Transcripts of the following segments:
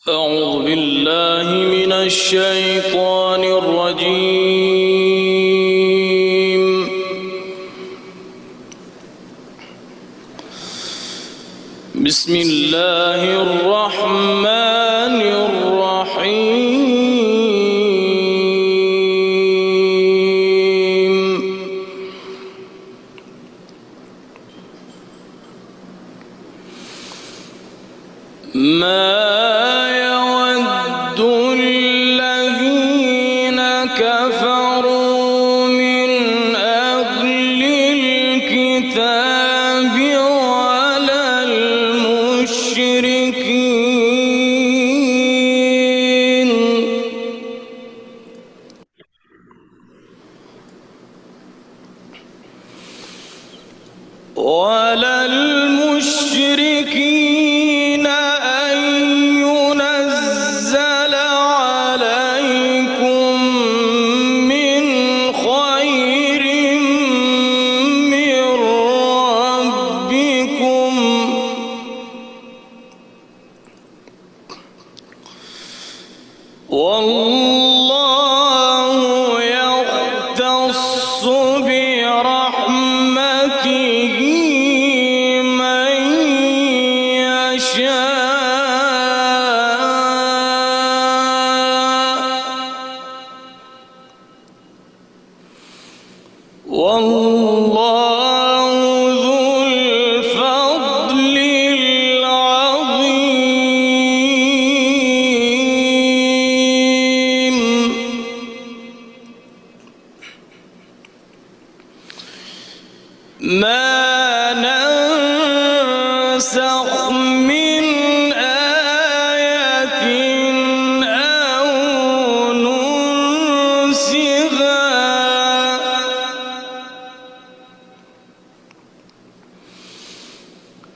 أعوذ بالله من الشيطان الرجيم. بسم الله الرحمن الرحيم. ما يود الذين كفروا من أهل الكتاب ولا المشركين أن ينزل عليكم من خير من ربكم والله يختص برحمته من يشاء والله ذو الفضل العظيم. ما ننسخ من آية أو ننسها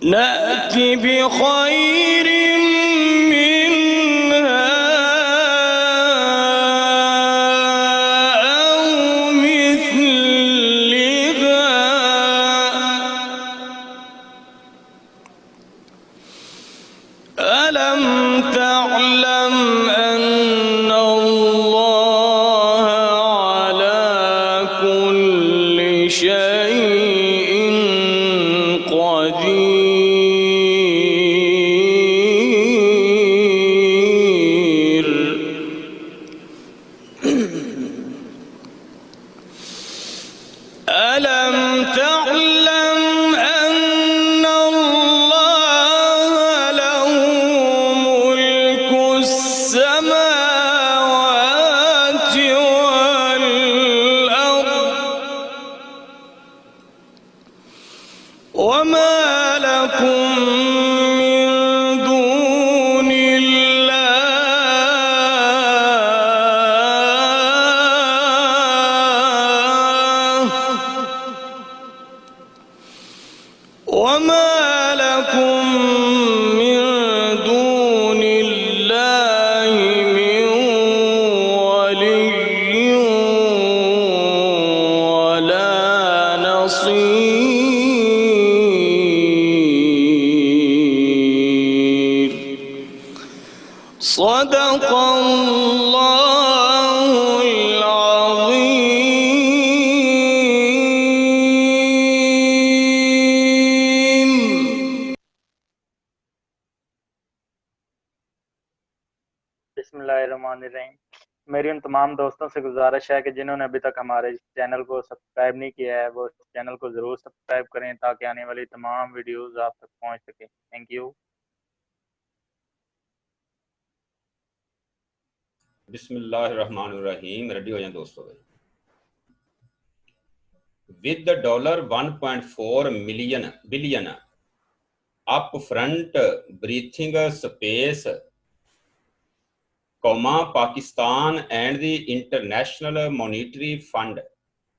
نأت بخير منها أو مثلها ألم تعلم أن الله على كل شيء قدير. ألم تعلم أن الله له ملك السماوات والأرض وما لكم من دون الله وما لكم من دون الله من ولي ولا نصير. صدق الله العظيم. बिस्मिल्लाहिर्रहमानिर्रहीम। मेरी उन तमाम दोस्तों से गुजारिश है कि जिन्होंने अभी तक हमारे चैनल को सब्सक्राइब नहीं किया है वो चैनल को ज़रूर सब्सक्राइब करें ताकि आने वाली तमाम वीडियोस आप तक पहुंच सके। Thank you. बिस्मिल्लाहिर्रहमानिर्रहीम। रेडी हो जाए दोस्तों भाई। With the $1.4 billion upfront breathing space, Pakistan and the International Monetary Fund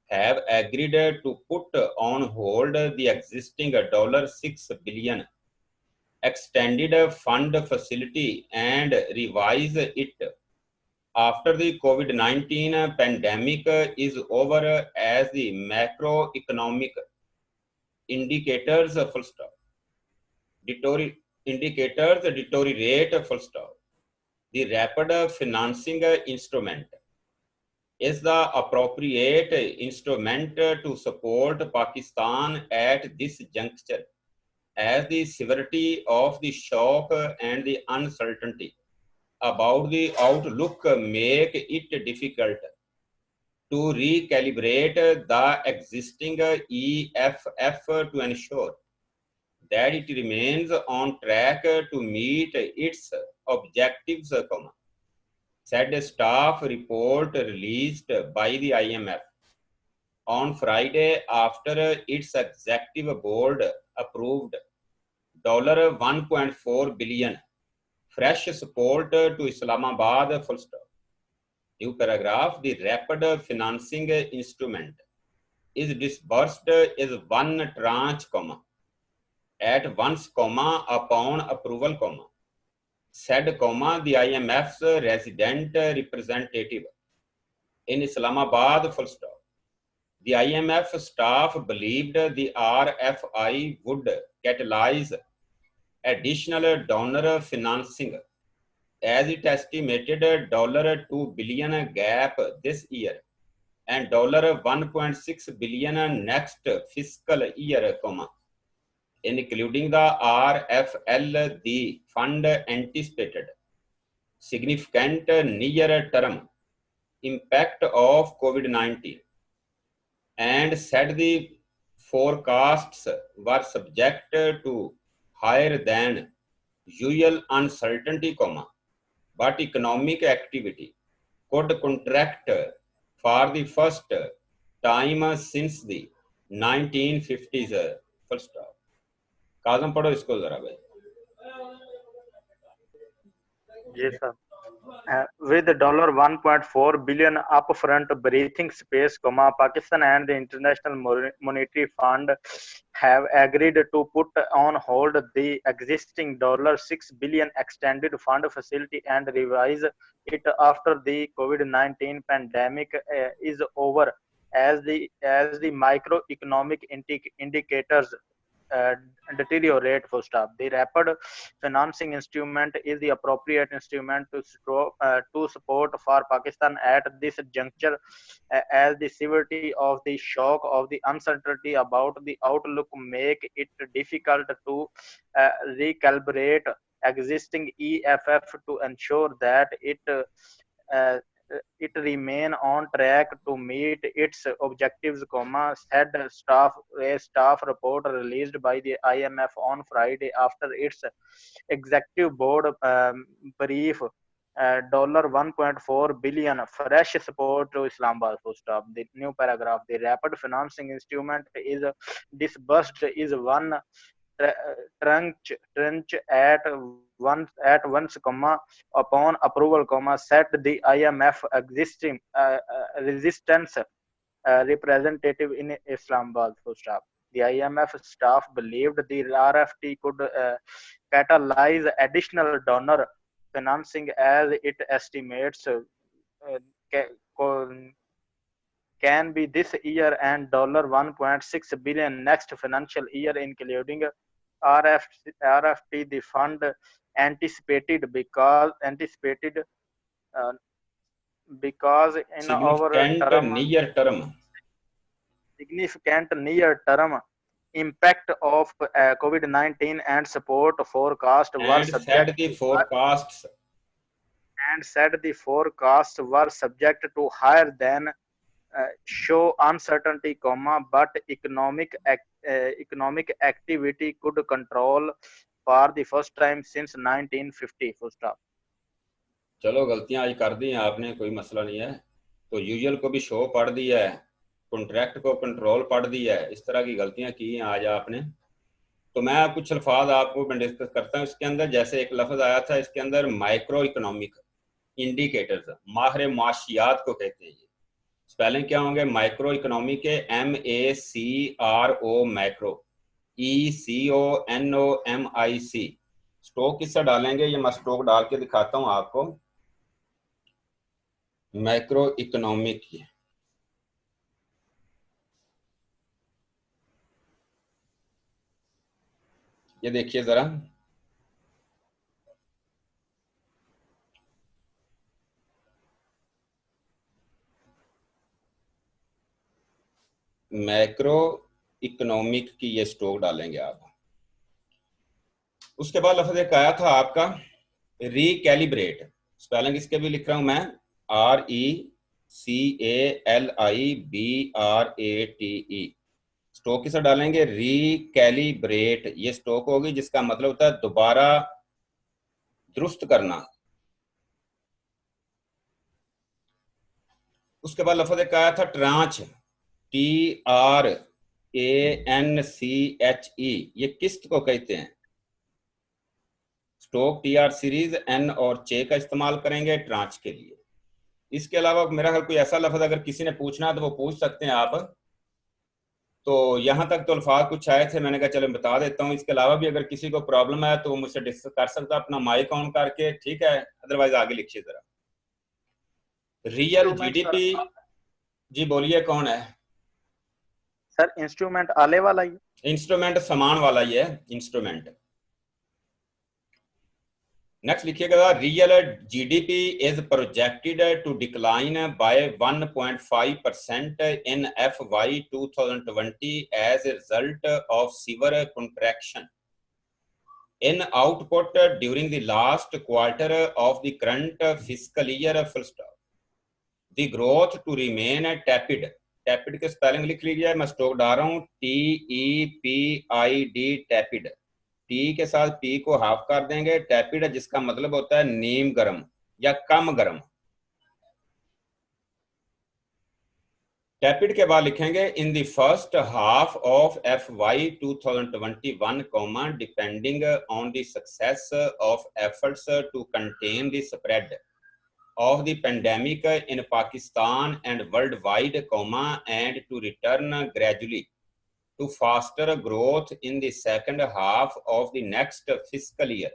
have agreed to put on hold the existing $6 billion extended fund facility and revise it after the COVID-19 pandemic is over as the macroeconomic indicators deteriorate full stop. The rapid financing instrument is the appropriate instrument to support Pakistan at this juncture, as the severity of the shock and the uncertainty about the outlook make it difficult to recalibrate the existing EFF to ensure that it remains on track to meet its objectives, said a staff report released by the IMF on Friday after its executive board approved $1.4 billion fresh support to Islamabad. Full stop. New paragraph: the rapid financing instrument is disbursed as one tranche, at once, upon approval, said, the IMF's resident representative in Islamabad. Full stop. The IMF staff believed the RFI would catalyze additional donor financing, as it estimated $2 billion gap this year and $1.6 billion next fiscal year, including the RFL. The fund anticipated significant near-term impact of COVID-19 and said the forecasts were subject to higher than usual uncertainty, but economic activity could contract for the first time since the 1950s. First stop. काजम पढ़ो इसको जरा भाई. जी sir. With $1.4 billion upfront breathing space, Pakistan and the International Monetary Fund have agreed to put on hold the existing $6 billion extended fund facility and revise it after the COVID-19 pandemic is over, as the microeconomic indicators deteriorate. Full stop. The rapid financing instrument is the appropriate instrument to support for Pakistan at this juncture, as the severity of the shock of the uncertainty about the outlook make it difficult to recalibrate existing EFF to ensure that it remain on track to meet its objectives, said a staff report released by the IMF on Friday after its executive board brief $1.4 billion fresh support to Islamabad. Full stop. The new paragraph: the rapid financing instrument is disbursed is one tranche at once, upon approval, said the IMF existing resistance representative in Islamabad. Full stop. The IMF staff believed the RFT could catalyze additional donor financing, as it estimates can be this year and $1.6 billion next financial year, including RFT. The fund anticipated because in significant near-term impact of COVID-19 and support forecast were subject to higher than show uncertainty, but economic activity could control for the first time since 1950. Full stop. चलो गलतियां आज कर दी हैं आपने, कोई मसला नहीं है. तो यूजुअल को भी शो पढ़ दिया है, कॉन्ट्रैक्ट को कंट्रोल पढ़ दिया है, इस तरह की गलतियां की हैं आज आपने. तो मैं कुछ अल्फाज आपको डिस्कस करता हूं. इसके अंदर जैसे एक लफ्ज आया था, इसके अंदर माइक्रो इकोनॉमिक इंडिकेटर्स, माहिर माशियात को कहते हैं. स्पेलिंग क्या होंगे? माइक्रो इकोनॉमी के MACRO, मैक्रो, ECONOMIC. स्ट्रोक किससे डालेंगे? ये मैं स्ट्रोक डाल के दिखाता हूं आपको. मैक्रो इकोनॉमिक, ये देखिए जरा. मैक्रो इकोनॉमिक की ये स्टॉक डालेंगे आप। उसके बाद लफ्ज एक आया था आपका रिकैलिब्रेट, स्पेलिंग इसके भी लिख रहा हूं मैं, RECALIBRATE। स्टॉक किसे डालेंगे? रिकैलिब्रेट। ये स्टॉक होगी जिसका मतलब होता है दोबारा दुरुस्त करना। उसके बाद लफ्ज एक आया था ट्रांच, TRANCHE। ये किस्त को कहते हैं। स्टॉक TR सीरीज N और चे का इस्तेमाल करेंगे ट्रांच के लिए। इसके अलावा मेरा ख्याल कोई ऐसा लफ्ज अगर किसी ने पूछना है तो वो पूछ सकते हैं आप। तो यहाँ तक तो अल्फाज कुछ आए थे, मैंने कहा चलो बता देता हूँ। इसके अलावा भी अगर किसी को प्रॉब्लम है तो वो मुझसे डिस्कस कर सकता है अपना माइक ऑन करके, ठीक है? अदरवाइज आगे लिखिए जरा। रियल जीडीपी, जी बोलिए कौन है सर? इंस्ट्रूमेंट आले वाला ही, इंस्ट्रूमेंट सामान वाला ही है, इंस्ट्रूमेंट। नेक्स्ट लिखिएगा, real GDP is projected to decline by 1.5% in FY 2020 as a result of severe contraction in output during the last quarter of the current fiscal year, full stop. The growth to remain tepid, tepid के spelling लिख लीजिए, मैं stock डाल रहा हूँ TEPID, tepid। T के साथ P को हाफ कर देंगे, tepid जिसका मतलब होता है नीम गर्म या कम गर्म। tepid के बाद लिखेंगे in the first half of FY 2021, depending on the success of efforts to contain the spread of the pandemic in Pakistan and worldwide, and to return gradually to faster growth in the second half of the next fiscal year,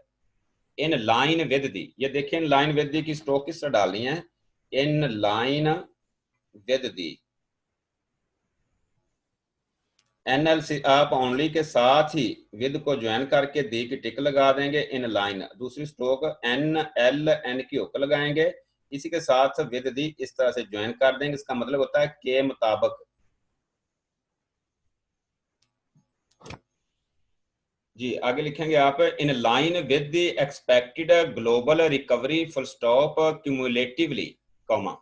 in line with the, ये देखिए in line with the की stock किस तरह डालनी है, in line with the NLC आप only के साथ ही विद को ज्वाइन करके दी की टिक लगा देंगे, इन लाइन। दूसरी स्ट्रोक NLN की हुक लगाएंगे, इसी के साथ विद दी इस तरह से ज्वाइन कर देंगे। इसका मतलब होता है के मुताबिक। जी आगे लिखेंगे आप, in line with the expected global recovery, full stop, cumulatively, comma,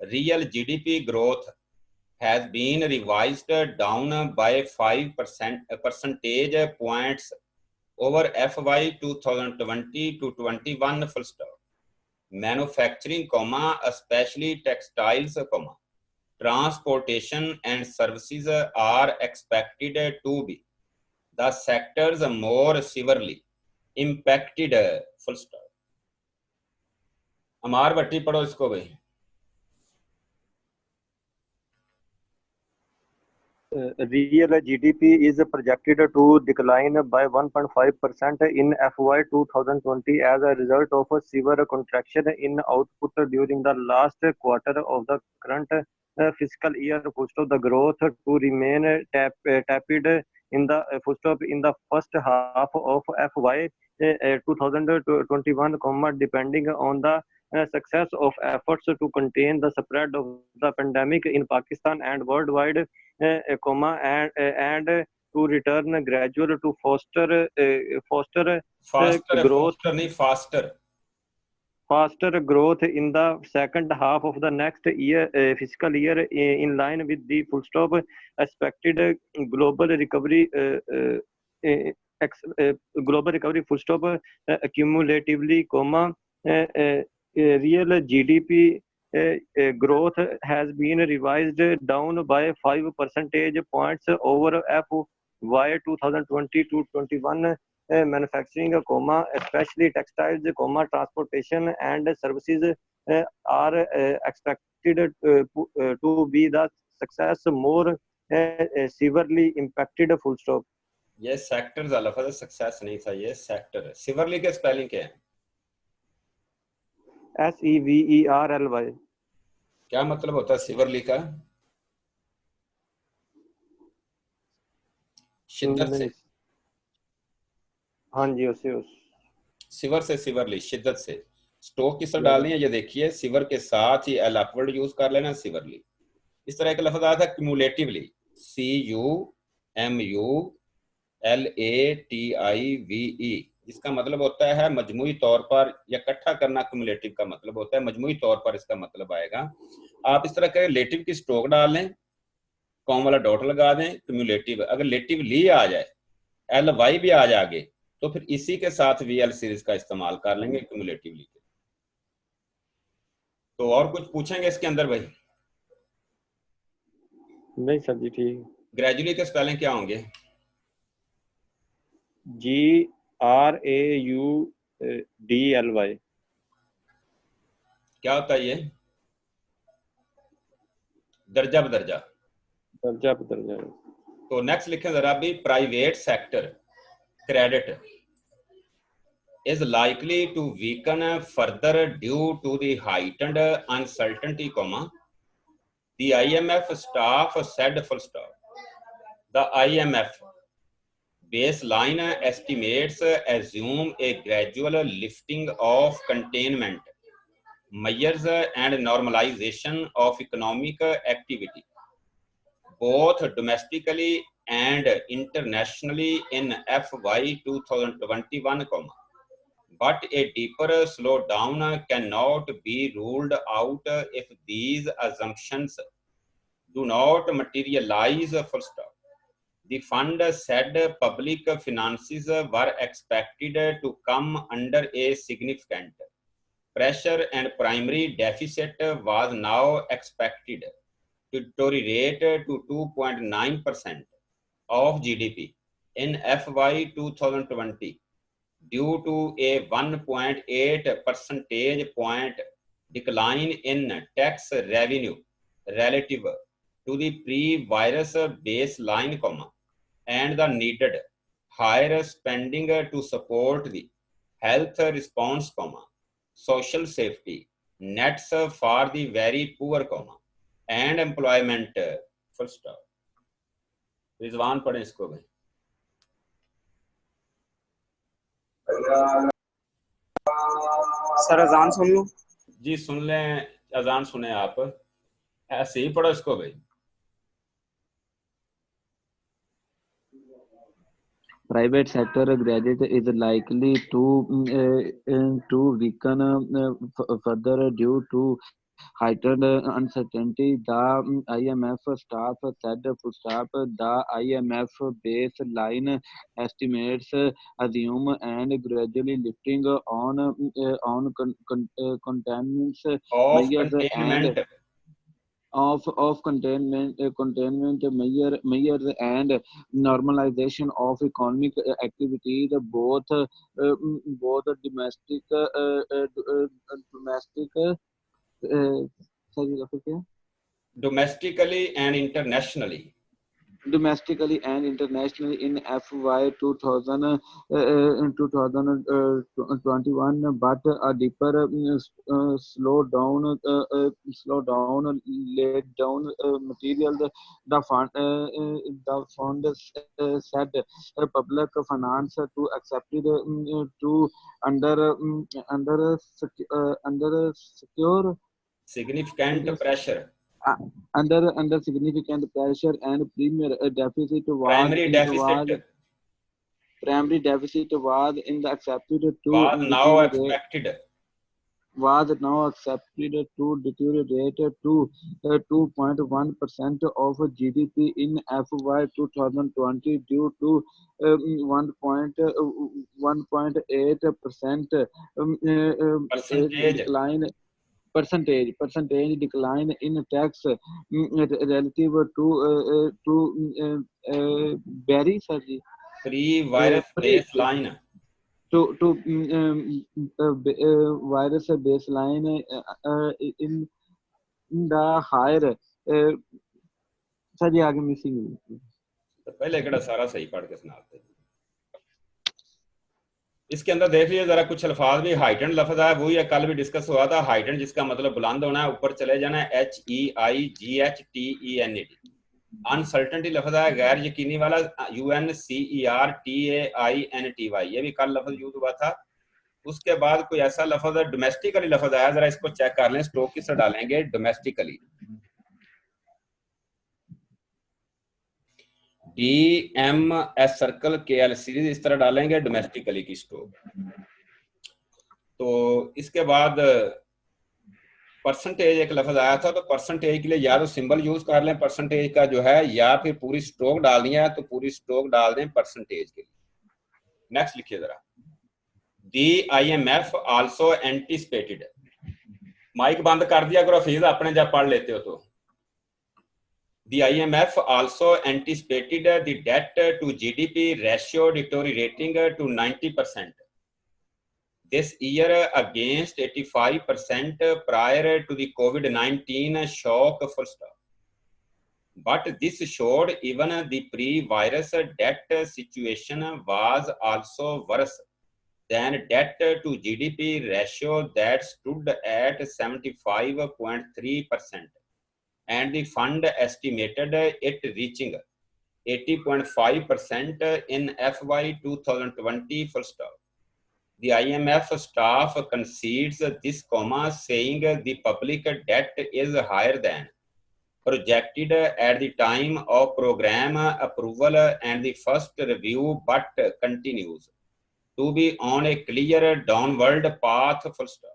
real GDP growth has been revised down by 5 percentage points over FY 2020 to 21, full stop. Manufacturing, especially textiles, transportation and services are expected to be the sectors more severely impacted, full stop. अमार भट्टी पढ़ो इसको भाई। Real GDP is projected to decline by 1.5% in FY 2020 as a result of a severe contraction in output during the last quarter of the current fiscal year. The growth to remain tepid in the in the first half of FY 2021, depending on the success of efforts to contain the spread of the pandemic in Pakistan and worldwide, and to return gradual to foster growth, faster growth in the second half of the next year, fiscal year, in line with the full stop expected global recovery, full stop, cumulatively, real GDP growth has been revised down by 5 percentage points over FY 2020 to 21. Manufacturing, especially textiles, transportation and services are expected to be the success more severely impacted, full stop. ये sector का लफ्ज़ है, success नहीं था, ये sector है। सिवरली के spelling क्या है? SEVERLY। क्या मतलब होता है सिवरली का? शिद्दत से। हाँ जी, उसे सिवर से सिवरली, शिद्दत से। स्टॉक किस तरह डालनी है ये देखिए, सिवर के साथ ही एल अपवर्ड यूज कर लेना, सिवरली। इस तरह का लफ्ज आया था क्यूमुलेटिवली, CUMULATIVE, जिसका मतलब होता है मजमूई तौर पर, या इकट्ठा करना क्यूमुलेटिव का मतलब होता है, मजमूई तौर पर इसका मतलब आएगा। आप इस तरह के लेटिव की स्ट्रोक डाल लें, कॉम वाला डॉट लगा दें, क्यूमुलेटिव। अगर लेटिवली आ जाए, LY भी आ जाए आगे, तो फिर इसी के साथ VL सीरीज का इस्तेमाल कर लेंगे क्यूमुलेटिवली। तो और कुछ पूछेंगे इसके अंदर भाई? नहीं सर जी ठीक। ग्रेजुअली के स्पेलिंग क्या होंगे? GRAUDLY। क्या होता है ये? दर्जा बदर्जा। दर्जा बदर्जा। तो नेक्स्ट लिखें जरा भी, private sector credit is likely to weaken further due to the heightened uncertainty, the IMF staff said, full stop. The IMF baseline estimates assume a gradual lifting of containment measures and normalization of economic activity, both domestically and internationally in FY 2021, but a deeper slowdown cannot be ruled out if these assumptions do not materialize, full stop. The fund said public finances were expected to come under a significant pressure and primary deficit was now expected to deteriorate to 2.9% of GDP in FY 2020 due to a 1.8 percentage point decline in tax revenue relative to the pre-virus baseline, and the needed higher spending to support the health response, social safety nets for the very poor, and employment, full stop. Rizwan पढ़े इसको भाई। Sir अजान सुन लूं? जी सुन लें, अजान सुने आप, ऐसे ही पढ़ो इसको भाई। Private sector credit is likely to weaken further due to heightened uncertainty, the IMF staff said, full stop. The IMF baseline estimates assume and gradually lifting on containment measures and of containment measures and normalization of economic activities, both domestic domestically and internationally. Domestically and internationally in FY 2021, but a deeper slowdown laid down material. The fund said public finance to accepted to under secure Significant pressure. Under significant pressure and Primary deficit was in the accepted to was now accepted to deteriorate to 2.1% of GDP in FY 2020 due to 1.8% percentage decline in tax relative to pre-virus baseline. To virus baseline in the higher sir ji आगे missing. तो पहले कड़ा सारा सही पढ़ के सुनाते। इसके अंदर देख लीजिए जरा, कुछ अल्फाज भी हाइटेंड लफ्ज है, वही है कल भी डिस्कस हुआ था। हाइटेंड जिसका मतलब बुलंद होना है, ऊपर चले जाना है, HEIGHTEND। अनसर्टेनिटी लफ्ज है गैर यकीनी वाला, UNCERTAINTY, ये भी कल लफ्ज यूज हुआ था। उसके बाद कोई ऐसा लफ्ज है डोमेस्टिकली लफ्ज आया, जरा इसको चेक कर लें, स्ट्रोक किस तरह डालेंगे domestically. DMS circle KL series इस तरह डालेंगे, डोमेस्टिकली की स्टॉक। तो इसके बाद परसेंटेज एक लफ्ज आया था, तो परसेंटेज के लिए या तो सिंबल यूज कर लें परसेंटेज का जो है, या फिर पूरी स्ट्रोक डालनी है तो पूरी स्ट्रोक डाल दें परसेंटेज के लिए। नेक्स्ट लिखिए जरा। दी IMF आल्सो एंटिसिपेटेड, माइक बंद कर दिया करो हफीज, अपने जब पढ़ लेते हो तो। The IMF also anticipated the debt to GDP ratio deteriorating to 90% this year against 85% prior to the COVID-19 shock, full stop. But this showed even the pre-virus debt situation was also worse than debt to GDP ratio that stood at 75.3%. And the fund estimated it reaching 80.5% in FY 2020, full stop. The IMF staff concedes this, saying the public debt is higher than projected at the time of program approval and the first review, but continues to be on a clear downward path, full stop.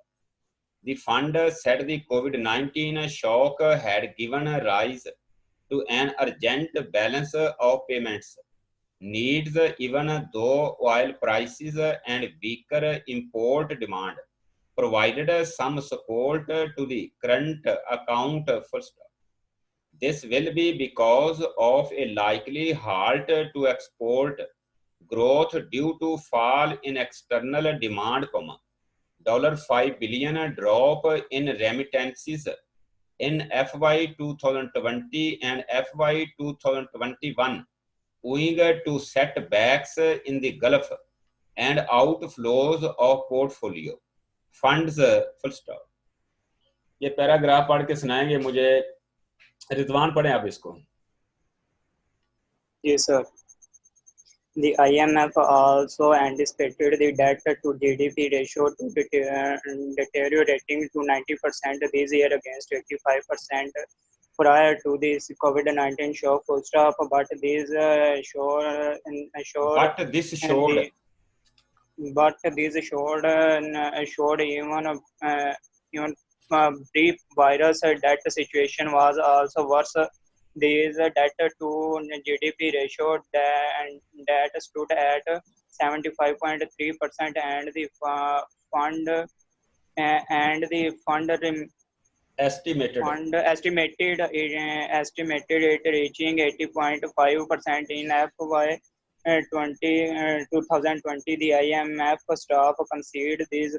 The fund said the COVID-19 shock had given rise to an urgent balance of payments needs, even though oil prices and weaker import demand provided some support to the current account, full stop. This will be because of a likely halt to export growth due to fall in external demand, $5 billion drop in remittances in FY 2020 and FY 2021 owing to setbacks in the Gulf and outflows of portfolio funds, full stop. ये paragraph पढ़ के सुनाएंगे मुझे, रिजवान पढ़ें आप इसको। Yes, sir. The IMF also anticipated the debt to GDP ratio to deteriorating to 90% this year against 85% prior to this COVID-19 shock, full stop. But this showed even pre-virus debt situation was also worse. This debt to GDP ratio that stood at 75.3%, and the fund Estimated it reaching 80.5% in FY 2020. The IMF staff conceded this,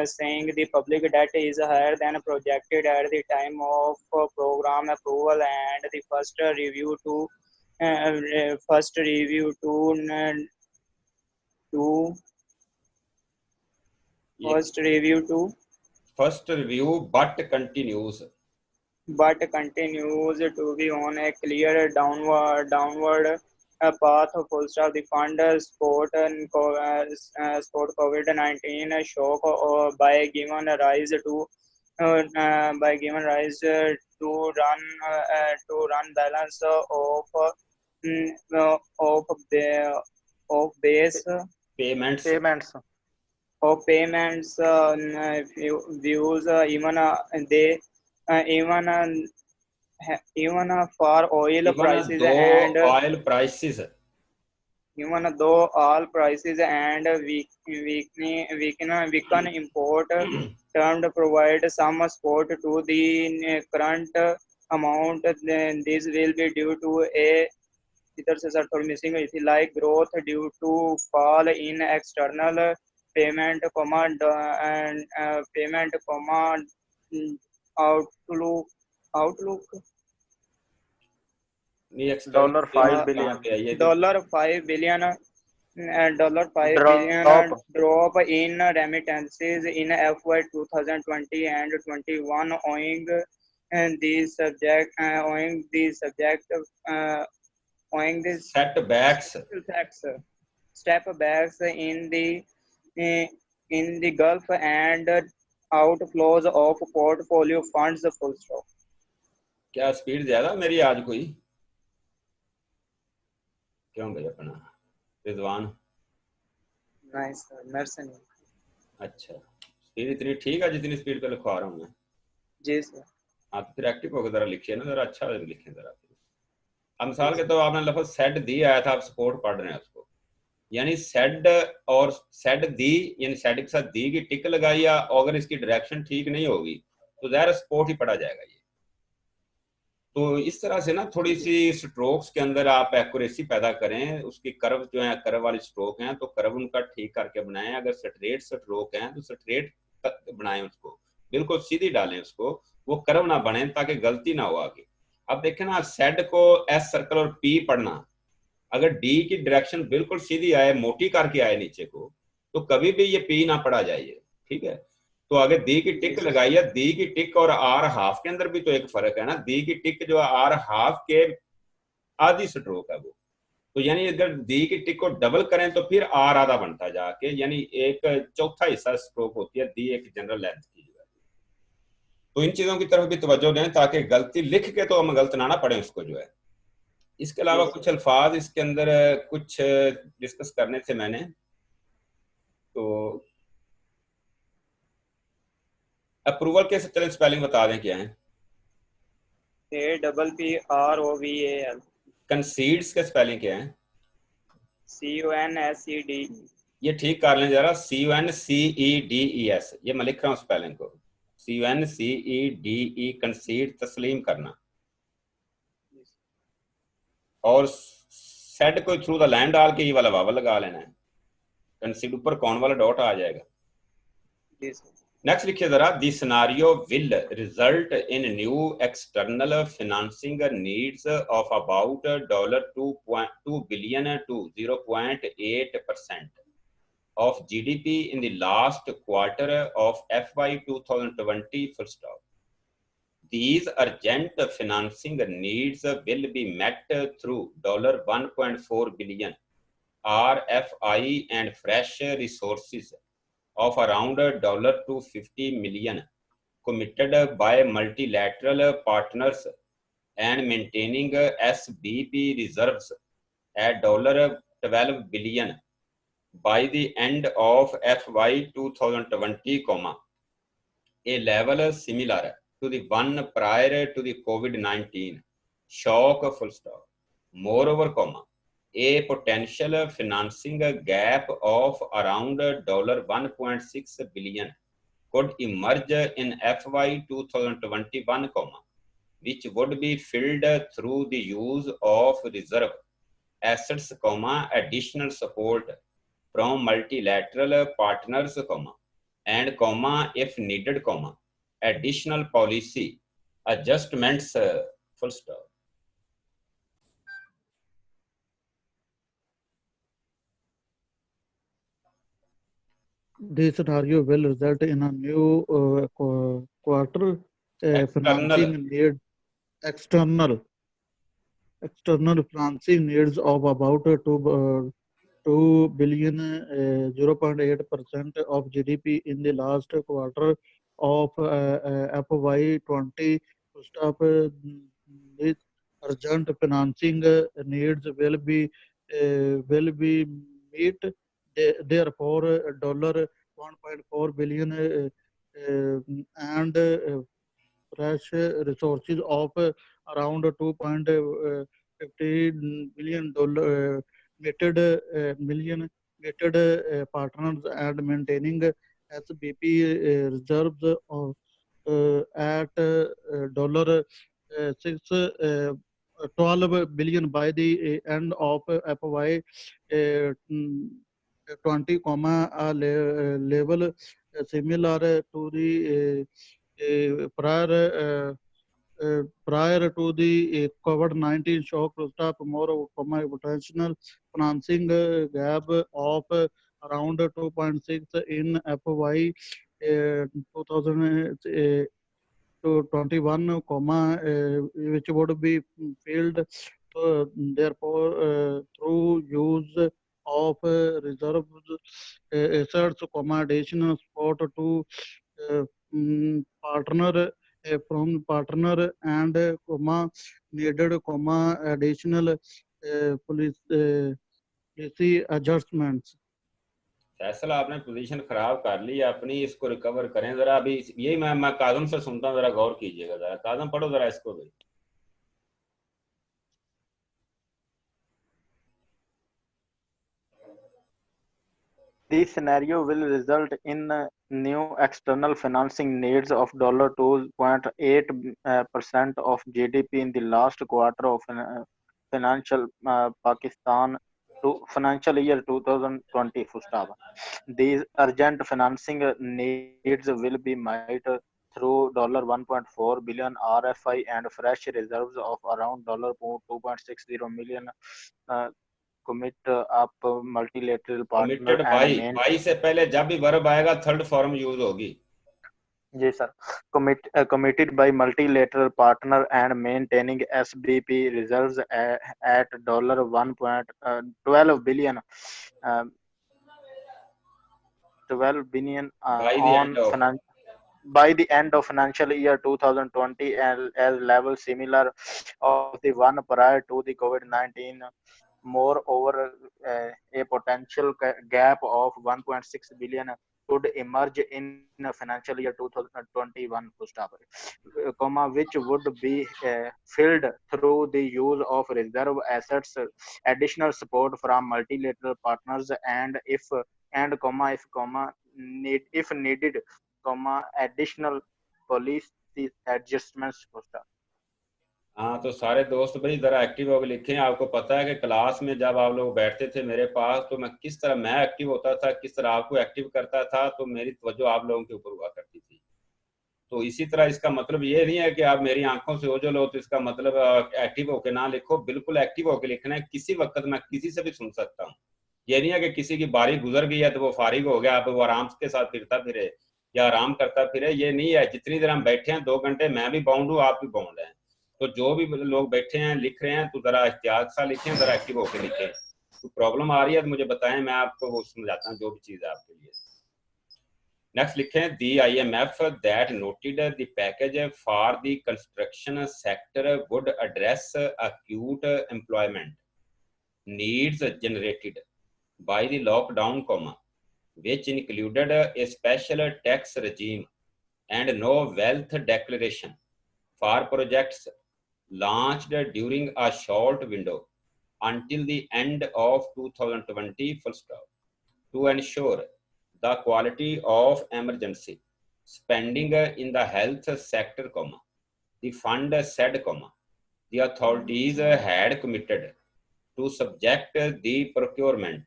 saying the public debt is higher than projected at the time of program approval, and the first review to but continues to be on a clear downward path, full stop. The fund support COVID-19 shock by giving rise to run balance of base payments views, even for oil prices and even though all prices and weaken import term provide some support to the current amount, then this will be due to a like growth due to fall in external payment, outlook $5 billion $5 billion drop in remittances in FY 2020 and 21 owing the setbacks in the Gulf and outflows of portfolio funds, full stop. क्या speed ज्यादा मेरी आज कोई? क्यों भाई अपना Rizwan? Nice, sir. Mercy. अच्छा, speed इतनी ठीक है जितनी स्पीड पे लिखवा रहा हूँ मैं? जी सर। आप फिर एक्टिव होकर जरा लिखिए ना, जरा अच्छा लिखें जरा। अब मिसाल के तो आपने लफ्ज सेड दी आया था, आप सपोर्ट पढ़ रहे हैं उसको, यानी सेड और सेड दी, यानी सेड के साथ दी की टिक लगाई, या अगर इसकी डायरेक्शन ठीक नहीं होगी तो ज़ाहिर सपोर्ट ही पढ़ा जाएगा ये। तो इस तरह से ना थोड़ी सी स्ट्रोक्स के अंदर आप एक्यूरेसी पैदा करें, उसकी कर्व जो है, कर्व वाली स्ट्रोक हैं तो कर्व उनका ठीक करके बनाएं। अगर स्ट्रेट स्ट्रोक हैं तो स्ट्रेट बनाएं, उसको बिल्कुल सीधी डालें उसको, वो कर्व ना बने ताकि गलती ना हो आगे। अब देखें ना, सेड को एस सर्कल और पी पढ़ना, अगर डी की डायरेक्शन बिल्कुल सीधी आए, मोटी करके आए नीचे को, तो कभी भी ये पी ना पढ़ा जाइए, ठीक है। तो आगे दी की टिक लगाइए, दी की टिक और आर हाफ के अंदर भी तो एक फर्क है ना, दी की टिक जो आर हाफ के आधी स्ट्रोक है वो, तो यानी अगर दी की टिक को डबल करें तो फिर आर आधा बनता जाके, यानी एक चौथा हिस्सा स्ट्रोक होती है दी एक जनरल लेंथ की। तो इन चीजों की तरफ भी तवज्जो दें ताकि गलती लिख के तो हम गलत ना पढ़े उसको जो है। इसके अलावा कुछ अल्फाज इसके अंदर कुछ डिस्कस करने थे मैंने, तो अप्रूवल के चलें स्पेलिंग बता दें क्या है। APPROVAL। कंसीड्स के स्पेलिंग क्या है? CONSED। ये ठीक कर लें जरा, CONCEDES, ये मैं लिख रहा हूँ स्पेलिंग को, CONCEDE, कंसीड तस्लीम करना, और सेड को थ्रू द लैंड डाल के ये वाला वावल लगा लेना है, कंसीड ऊपर कौन वाला डॉट आ जाएगा। नेक्स्ट लिखिए जरा, the scenario will result in new external financing needs of about $2 billion to 0.8% of GDP in the last quarter of FY 2020 full stop. These urgent financing needs will be met through $1.4 billion RFI and fresh resources of around $250 million committed by multilateral partners and maintaining SBP reserves at $12 billion by the end of FY 2020, a level similar to the one prior to the COVID-19 shock, full stop. Moreover, a potential financing gap of around $1.6 billion could emerge in FY 2021, which would be filled through the use of reserve assets, additional support from multilateral partners, and, if needed, additional policy adjustments, full stop. This scenario will result in a new quarter financing need, external financing needs of about 2 billion, 0.8% of GDP in the last quarter of FY 20. Stop this urgent financing needs will be meet. Therefore, $1.4 billion and fresh resources of around $2.50 billion gated partners and maintaining SBP reserves of at $12 billion by the end of FY 20, a level similar to the prior to the COVID-19 shock. Stop more, potential financing gap of around 2.6 in FY 2021, which would be filled therefore through use of reserves assets, additional support to partner from partner and needed, additional policy adjustments. फैसला आपने position खराब कर ली अपनी, इसको recover करें जरा। अभी यही मैं काजम से सुनता हूँ, जरा गौर कीजिएगा जरा। काजम पढ़ो जरा इसको भाई। This scenario will result in new external financing needs of $2.8% of GDP in the last quarter of financial Pakistan to financial year 2020. Full stop. These urgent financing needs will be met through $1.4 billion RFI and fresh reserves of around $2.60 million commit up multilateral partner committed and by, main by से पहले जब भी verb आएगा third form use होगी। जी sir committed by multilateral partner and maintaining SBP reserves at $1.12 billion 12 billion by the on end of by the end of financial year 2020 as level similar of the one prior to the COVID-19. Moreover, a potential gap of 1.6 billion could emerge in financial year 2021, which would be filled through the use of reserve assets, additional support from multilateral partners, and if needed, additional policy adjustments. हाँ, तो सारे दोस्त भाई जरा active होकर लिखें। आपको पता है कि क्लास में जब आप लोग बैठते थे मेरे पास, तो मैं किस तरह मैं एक्टिव होता था, किस तरह आपको एक्टिव करता था, तो मेरी तवज्जो आप लोगों के ऊपर हुआ करती थी। तो इसी तरह इसका मतलब ये नहीं है कि आप मेरी आंखों से ओझल हो तो इसका मतलब एक्टिव होकर ना लिखो। बिल्कुल एक्टिव होकर लिखना है। किसी वक्त मैं किसी से भी सुन सकता हूँ। ये नहीं है कि किसी की बारी गुजर गई है तो वो फारिग हो गया, अब वो आराम के साथ फिरता फिरे या आराम करता फिरे। ये नहीं है। जितनी देर हम बैठे हैं 2 घंटे, मैं भी बाउंड हूँ, आप भी बाउंड हैं। तो जो भी लोग बैठे हैं लिख रहे हैं तो जरा एहतियात सा लिखें, जरा एक्टिव होकर लिखें। तो प्रॉब्लम आ रही है तो मुझे बताएं, मैं आपको वो समझाता हूँ जो भी चीज़ है आपके लिए। नेक्स्ट लिखें, दी IMF that noted the package for the construction sector would address acute employment needs generated by the lockdown, which included a special tax regime and no wealth declaration for projects launched during a short window until the end of 2020, full stop. To ensure the quality of emergency spending in the health sector, the fund said, the authorities had committed to subject the procurement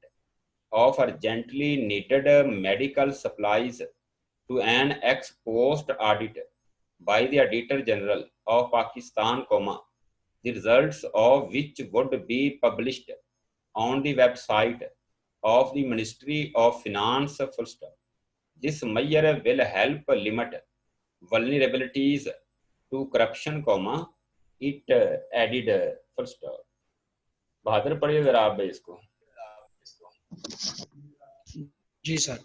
of urgently needed medical supplies to an ex post audit by the Auditor General of Pakistan, the results of which would be published on the website of the Ministry of Finance, full stop. This measure will help limit vulnerabilities to corruption, it added, full stop. बहादुर पढ़िए जरा आप भाई इसको। जी sir.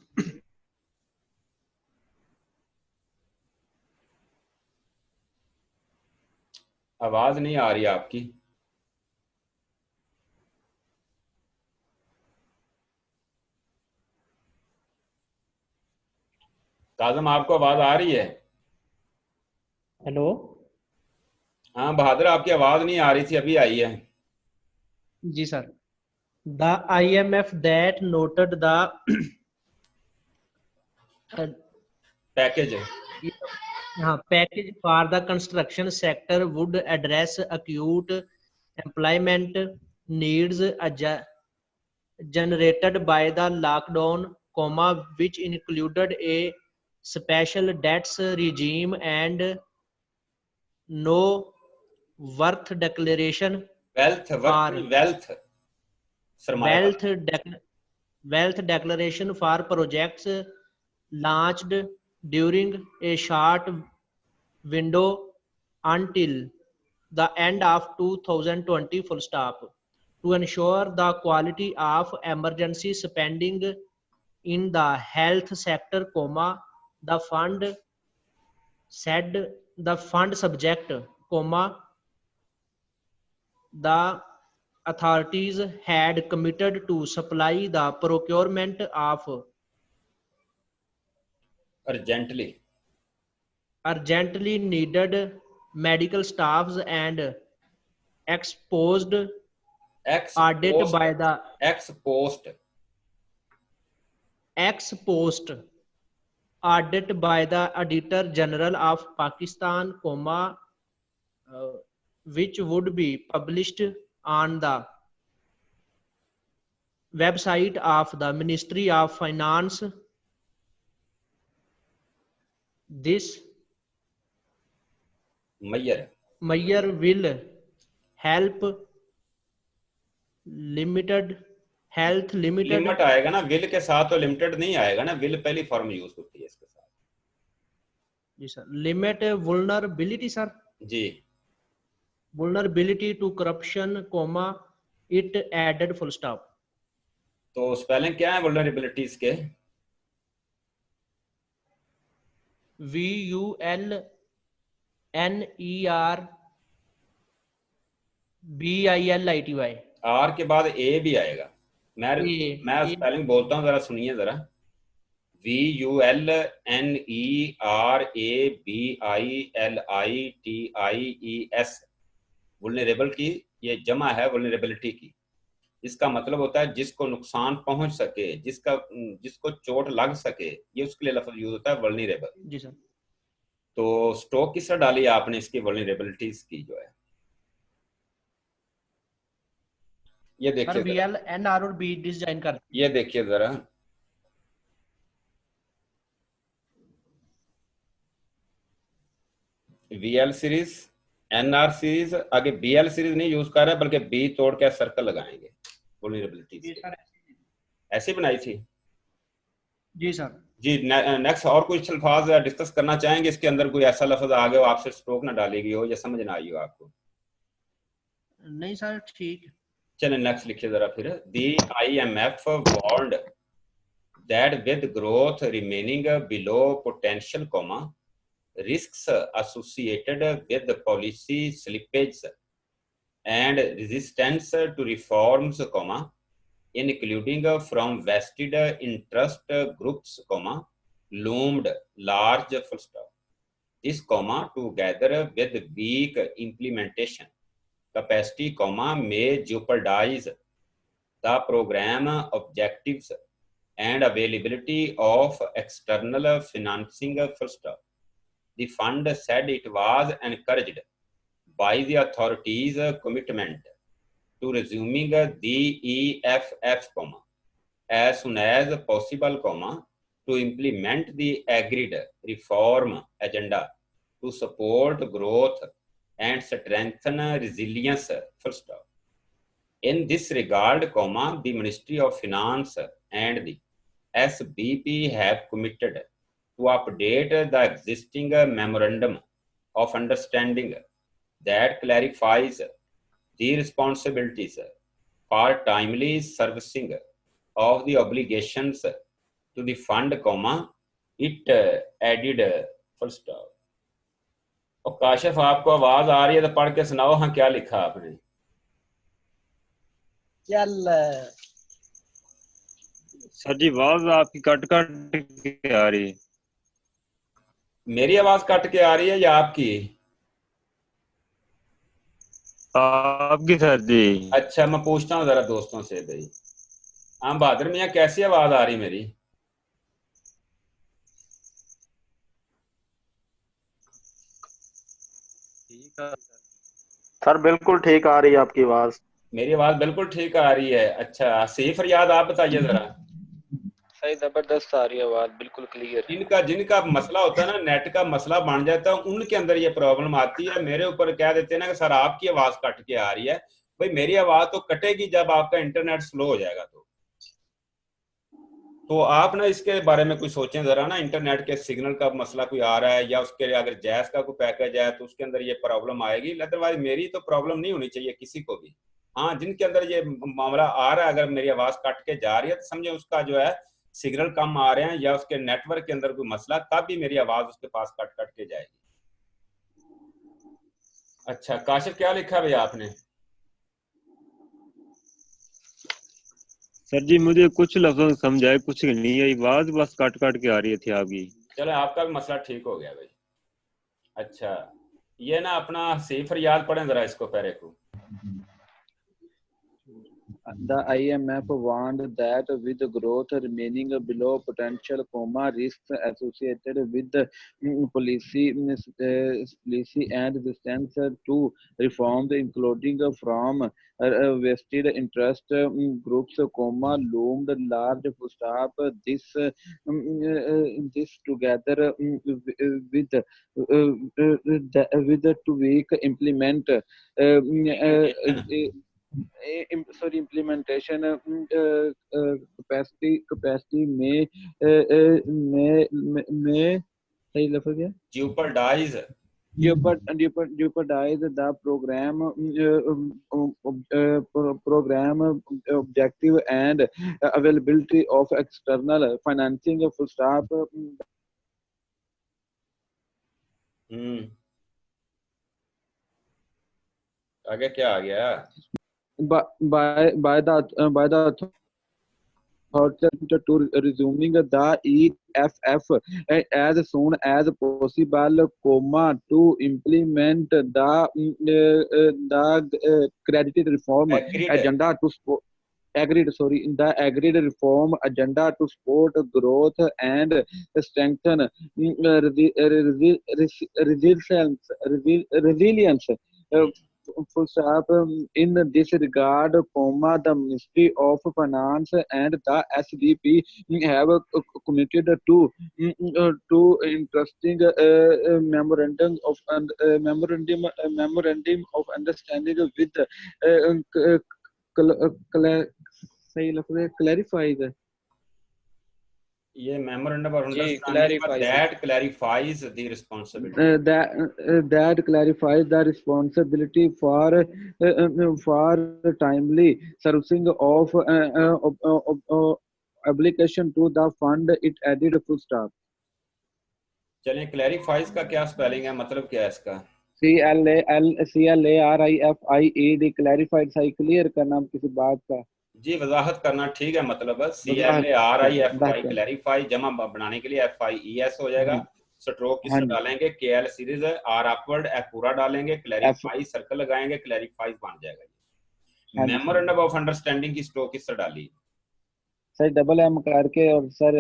आवाज नहीं आ रही आपकी। काजम आपको आवाज आ रही है? हेलो। हाँ बहादुर, आपकी आवाज नहीं आ रही थी, अभी आई है। जी sir. The IMF that noted the package package for the construction sector would address acute employment needs generated by the lockdown, which included a special debts regime and no worth declaration wealth declaration for projects launched during a short window until the end of 2020, full stop. To ensure the quality of emergency spending in the health sector, the fund subject, the authorities had committed to supply the procurement of urgently needed medical staffs and exposed audit by the ex post audit by the Auditor General of Pakistan, which would be published on the website of the Ministry of Finance. This measure will help health limited limit आएगा ना, will के साथ तो limited नहीं आएगा ना, will पहली form use होती है इसके साथ। जी sir, limit vulnerability sir ji, vulnerability to corruption, it added full stop. तो स्पेलिंग क्या है वल्नरेबिलिटीज के? VULNERBILITY। आर के बाद ए भी आएगा। मैं स्पेलिंग बोलता हूँ, जरा सुनिए जरा। VULNERABILITIES वुल्नरेबल की ये जमा है वुल्नरेबिलिटी की। इसका मतलब होता है जिसको नुकसान पहुंच सके, जिसको चोट लग सके, ये उसके लिए लफ्ज यूज होता है वल्नरेबल। जी सर। तो स्टॉक किस तरह डाली आपने इसकी वल्नरेबिलिटीज की जो है, ये देखिए VLNR और B डिजाइन कर, ये देखिए जरा। VL सीरीज, NR सीरीज, आगे BL सीरीज नहीं यूज कर रहा है बल्कि B तोड़ के सर्कल लगाएंगे वल्नरेबिलिटीज। ऐसे बनाई थी जी सर। जी। नेक्स्ट और कुछ अल्फाज डिस्कस करना चाहेंगे इसके अंदर? कोई ऐसा लफ्ज आ गया हो आपसे स्ट्रोक ना डालेगी हो या समझ ना आई हो आपको? नहीं सर, ठीक। चलिए नेक्स्ट लिखिए जरा फिर। The IMF warned that with growth remaining below potential, risks associated with policy slippage and resistance to reforms, including from vested interest groups, loomed large. Full stop. This, together with weak implementation capacity, may jeopardize the program objectives and availability of external financing. Full stop. The fund said it was encouraged by the authorities' commitment to resuming the EFF, as soon as possible, to implement the agreed reform agenda to support growth and strengthen resilience. Full stop. In this regard, the Ministry of Finance and the SBP have committed to update the existing memorandum of understanding that clarifies the responsibilities for timely servicing of the obligations to the fund, it added. Full stop. और काशिफ आपको आवाज आ रही है तो पढ़ के सुनाओ। हाँ, क्या लिखा आपने? चल सर जी, आवाज आपकी कट के आ रही है। मेरी आवाज कट के आ रही है या आपकी? आपकी सर जी। अच्छा, मैं पूछता हूँ जरा दोस्तों से भाई। हाँ बहादुर मियाँ, कैसी आवाज आ रही मेरी? सर बिल्कुल ठीक आ रही है आपकी आवाज। मेरी आवाज बिल्कुल ठीक आ रही है। अच्छा, सही फरियाद आप बताइए जरा। सही जबरदस्त आ रही है आवाज, बिल्कुल क्लियर। जिनका मसला होता है ना, नेट का मसला बन जाता है, उनके अंदर ये प्रॉब्लम आती है। मेरे ऊपर कह देते हैं ना कि सर आपकी आवाज कट के आ रही है। भाई मेरी आवाज तो कटेगी जब आपका इंटरनेट स्लो हो जाएगा। तो आप ना इसके बारे में कुछ सोचें जरा ना। इंटरनेट के सिग्नल का मसला कोई आ रहा है या उसके अगर जैस का कोई पैकेज है तो उसके अंदर ये प्रॉब्लम आएगी। अदरवाइज मेरी तो प्रॉब्लम नहीं होनी चाहिए किसी को भी। हाँ, जिनके अंदर ये मामला आ रहा है, अगर मेरी आवाज कट के जा रही है तो समझे उसका जो है सिग्नल कम आ रहे हैं या उसके नेटवर्क के अंदर कोई मसला, तब भी मेरी आवाज उसके पास कट के जाएगी। अच्छा काशिफ, क्या लिखा भैया आपने? सर जी मुझे कुछ लफ्जों में समझ आए, कुछ नहीं आई, आवाज बस काट काट के आ रही थी आपकी। चलो आपका भी मसला ठीक हो गया भाई। अच्छा, ये ना अपना सी फरियाद पढ़ें जरा इसको पैरे को। The IMF warned that with growth remaining below potential, risks associated with policy and resistance to reforms, including from vested interest groups, loomed large. Stop this together with to weak implement. Implementation capacity may सही लफ्ज क्या jeopardize jeopardize the program objective and availability of external financing. Full stop. आगे क्या आ गया? by the authority to resuming the EFF as soon as possible, to implement the credit reform agenda to the agreed reform agenda to support growth and strengthen resilience. Full stop. In this regard, the Ministry of Finance and the SDP have committed to interesting memorandum of understanding with सही लफ्ज़ है clarifies ये memorandum of ji understanding clarifies that clarifies the responsibility. that clarifies the responsibility for timely servicing of application to the fund. It added full stop. चलिए clarifies का क्या spelling है, मतलब क्या है इसका? CLARIFIE the clarified सही clear करना किसी बात का जी वजाहत करना ठीक है, मतलब CLARIFI क्लैरिफाई जमा बनाने के लिए FIES हो जाएगा, स्ट्रोक किस डालेंगे KL series R upward F पूरा डालेंगे, क्लैरिफाई सर्कल लगाएंगे, क्लैरिफाई बन जाएगा। मेमोरेंडम ऑफ अंडरस्टैंडिंग की स्ट्रोक किस से डाली? सर डबल M करके और सर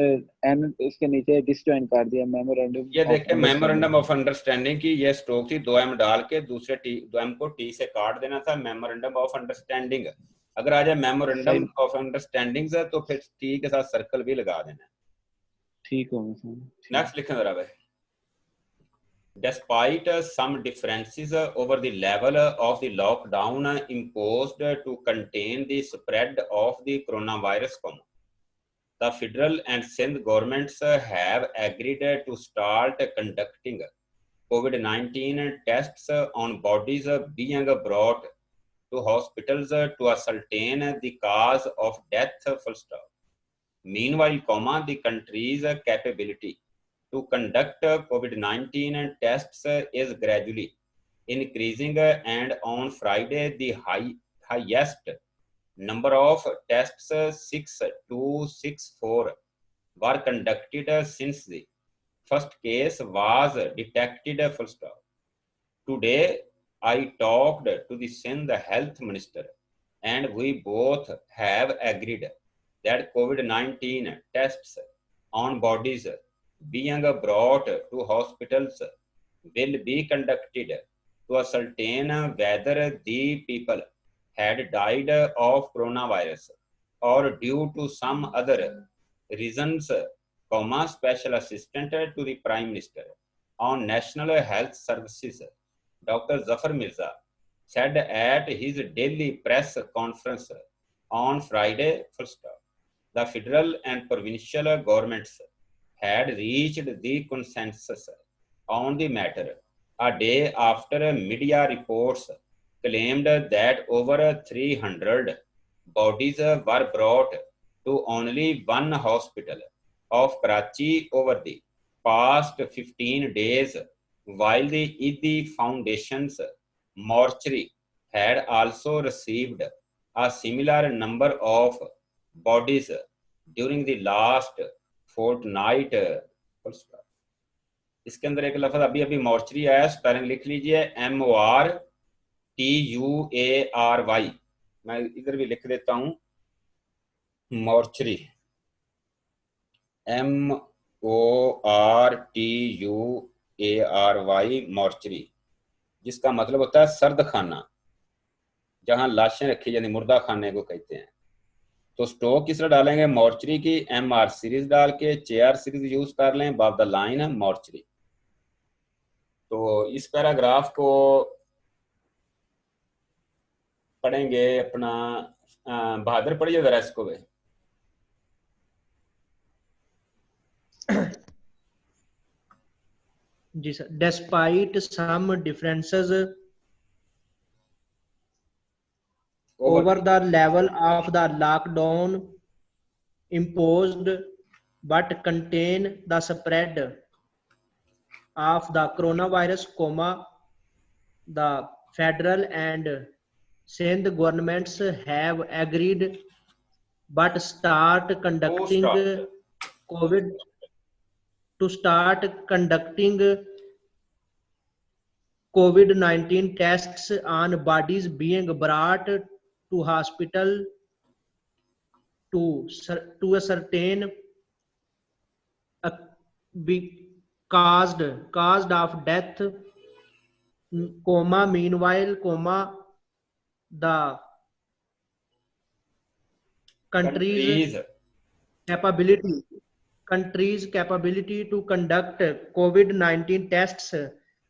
N इसके नीचे डिसजॉइन कर दिया मेमोरेंडम। ये देखिए मेमोरेंडम ऑफ अंडरस्टैंडिंग की ये स्ट्रोक थी, 2M डाल के दूसरे 2M को T से काट देना था, मेमोरेंडम ऑफ अंडरस्टैंडिंग। अगर आ जाए मेमोरेंडम ऑफ अंडरस्टैंडिंग है तो फिर टी के साथ सर्कल भी लगा देना है। ठीक हो सर। नेक्स्ट लिखें जरा भाई। Despite some differences over the level of the lockdown imposed to contain the spread of the coronavirus, the federal and Sindh governments have agreed to start conducting COVID-19 tests on bodies being brought to hospitals to ascertain the cause of death. Full stop. Meanwhile, the country's capability to conduct COVID-19 tests is gradually increasing, and on Friday the highest number of tests, 6,264, were conducted since the first case was detected. Full stop. Today, I talked to the Sindh health minister, and we both have agreed that COVID-19 tests on bodies being brought to hospitals will be conducted to ascertain whether the people had died of coronavirus or due to some other reasons. Special Assistant to the Prime Minister on National Health Services, Dr. Zafar Mirza, said at his daily press conference on Friday, the federal and provincial governments had reached the consensus on the matter a day after media reports claimed that over 300 bodies were brought to only one hospital of Karachi over the past 15 days, while the Idi Foundation's mortuary had also received a similar number of bodies during the last fortnight, इसके अंदर एक लफ्ज अभी अभी mortuary आया, spelling लिख लीजिए, MORTUARY, मैं इधर भी लिख देता हूं, मॉर्चरी, MORTUARY, मॉर्चरी, जिसका मतलब होता है सर्द खाना, जहां लाशें रखी जाती, मुर्दा खाने को कहते हैं। तो स्टॉक किस तरह डालेंगे, मॉर्चरी की MR सीरीज डाल के, चेयर सीरीज यूज कर लें, अबव द लाइन है मॉर्चरी। तो इस पैराग्राफ को पढ़ेंगे अपना, बहादुर पढ़िए जरा इसको भी। जी sir, despite some differences over the level of the lockdown imposed but contain the spread of the coronavirus, the federal and Sindh governments have agreed but start conducting COVID-19 tests on bodies being brought to hospital to ascertain caused of death, meanwhile, the country's capability to conduct COVID-19 tests,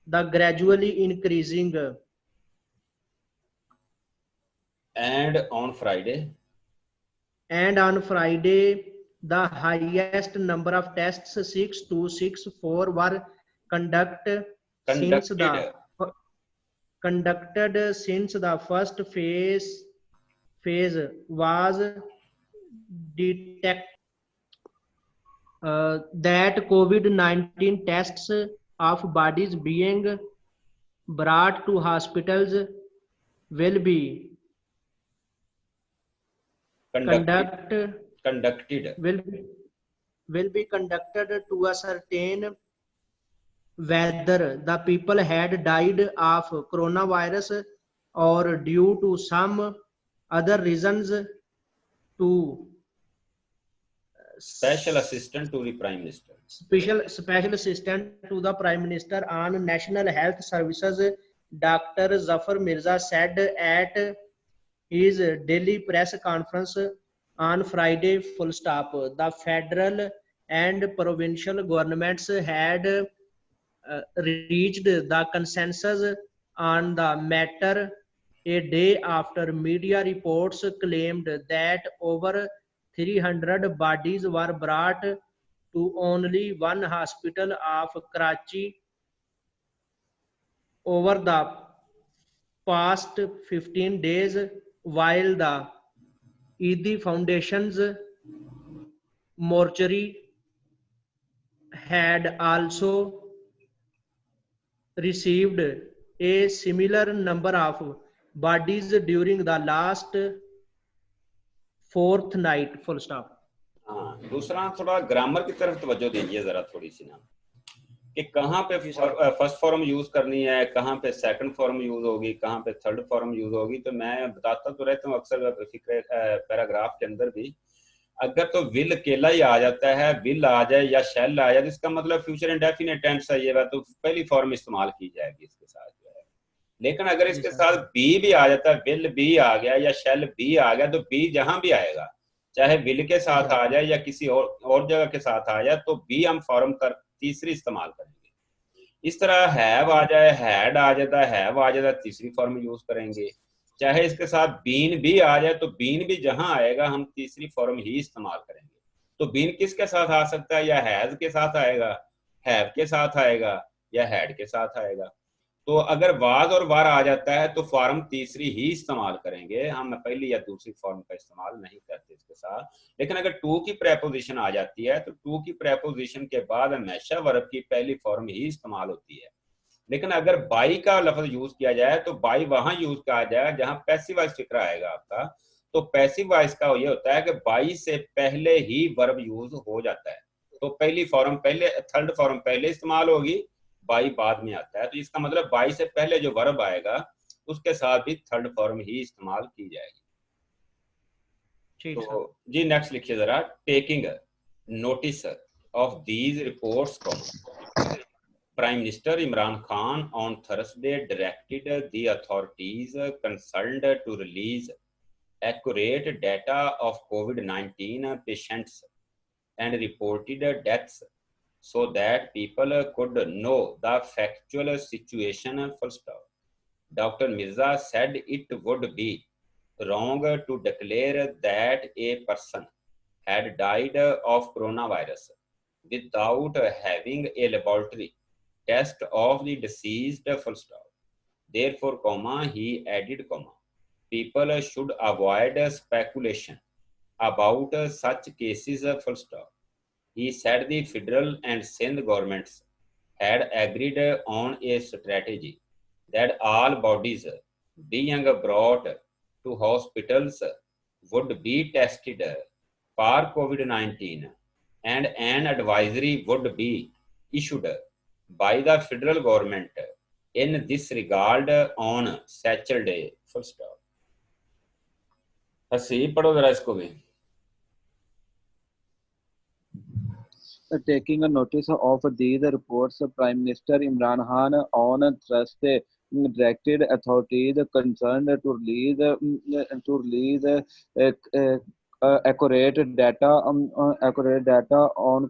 the gradually increasing. And on Friday, the highest number of tests, 6264, were conducted since the first phase was detected. That COVID-19 tests of bodies being brought to hospitals will be conducted to ascertain whether the people had died of coronavirus or due to some other reasons. To special assistant to the Prime Minister. Special assistant to the Prime Minister on National Health Services, Dr. Zafar Mirza said at his daily press conference on Friday, the federal and provincial governments had reached the consensus on the matter a day after media reports claimed that over 300 bodies were brought to only one hospital of Karachi over the past 15 days, while the Eidi Foundation's mortuary had also received a similar number of bodies during the last fortnight. Full stop. हाँ, दूसरा थोड़ा grammar की तरफ तवज्जो दीजिए जरा थोड़ी सी ना, कि कहाँ पे फर्स्ट फॉर्म यूज करनी है, कहाँ पे सेकंड फॉर्म यूज होगी, कहाँ पे थर्ड फॉर्म यूज होगी। तो मैं बताता तो रहता हूँ अक्सर पैराग्राफ के अंदर भी, अगर तो विल अकेला ही आ जाता है, विल आ जाए या शैल आ जाए, तो इसका मतलब फ्यूचर इंडेफिनिट टेंस है, ये तो पहली फॉर्म इस्तेमाल की जाएगी इसके साथ जो है। लेकिन अगर इसके साथ बी भी आ जाता है, विल बी आ गया या शैल बी आ गया, तो बी जहां भी आएगा, चाहे विल के साथ आ जाए या किसी और जगह के साथ आ जाए, तो बी हम फॉर्म तीसरी इस्तेमाल करेंगे। इस तरह हैव आ जाए, हैड आ जाता है, हैव आ जाता है, तीसरी फॉर्म यूज करेंगे। चाहे इसके साथ बीन भी आ जाए, तो बीन भी जहां आएगा हम तीसरी फॉर्म ही इस्तेमाल करेंगे। तो बीन किसके साथ आ सकता है, या हैज के साथ आएगा, हैव के साथ आएगा, या हैड के साथ आएगा। तो अगर वाज और वार आ जाता है तो फॉर्म तीसरी ही इस्तेमाल करेंगे, हम पहली या दूसरी फॉर्म का इस्तेमाल नहीं करते इसके साथ। लेकिन अगर टू की प्रेपोजिशन आ जाती है तो टू की प्रेपोजिशन के बाद हमेशा वर्ब की पहली फॉर्म ही इस्तेमाल होती है। लेकिन अगर बाई का लफ्ज यूज किया जाए तो बाई वहां यूज किया जाए जहां पैसिव वॉइस फिक्र आएगा आपका, तो पैसिव वॉइस का ये होता है कि बाई से पहले ही वर्ब यूज हो जाता है, तो पहली फॉर्म पहले, थर्ड फॉर्म पहले इस्तेमाल होगी, बाई बाद में आता है, तो इसका मतलब बाई से पहले जो वर्ब आएगा उसके साथ भी थर्ड फॉर्म ही इस्तेमाल की जाएगी। ठीक सर। तो जी नेक्स्ट लिखिए जरा, taking notice of these reports को Prime Minister Imran Khan on Thursday directed the authorities concerned to release accurate data of COVID-19 patients and reported deaths so that people could know the factual situation. Full stop. Dr. Mirza said it would be wrong to declare that a person had died of coronavirus without having a laboratory test of the deceased. Full stop. Therefore, he added, people should avoid speculation about such cases. Full stop. He said the federal and Sindh governments had agreed on a strategy that all bodies being brought to hospitals would be tested for COVID-19 and an advisory would be issued by the federal government in this regard on Saturday. Full stop. हसी पढ़ो जरा इसको भी। Taking a notice of these reports, Prime Minister Imran Khan on Thursday directed authorities concerned to release accurate data on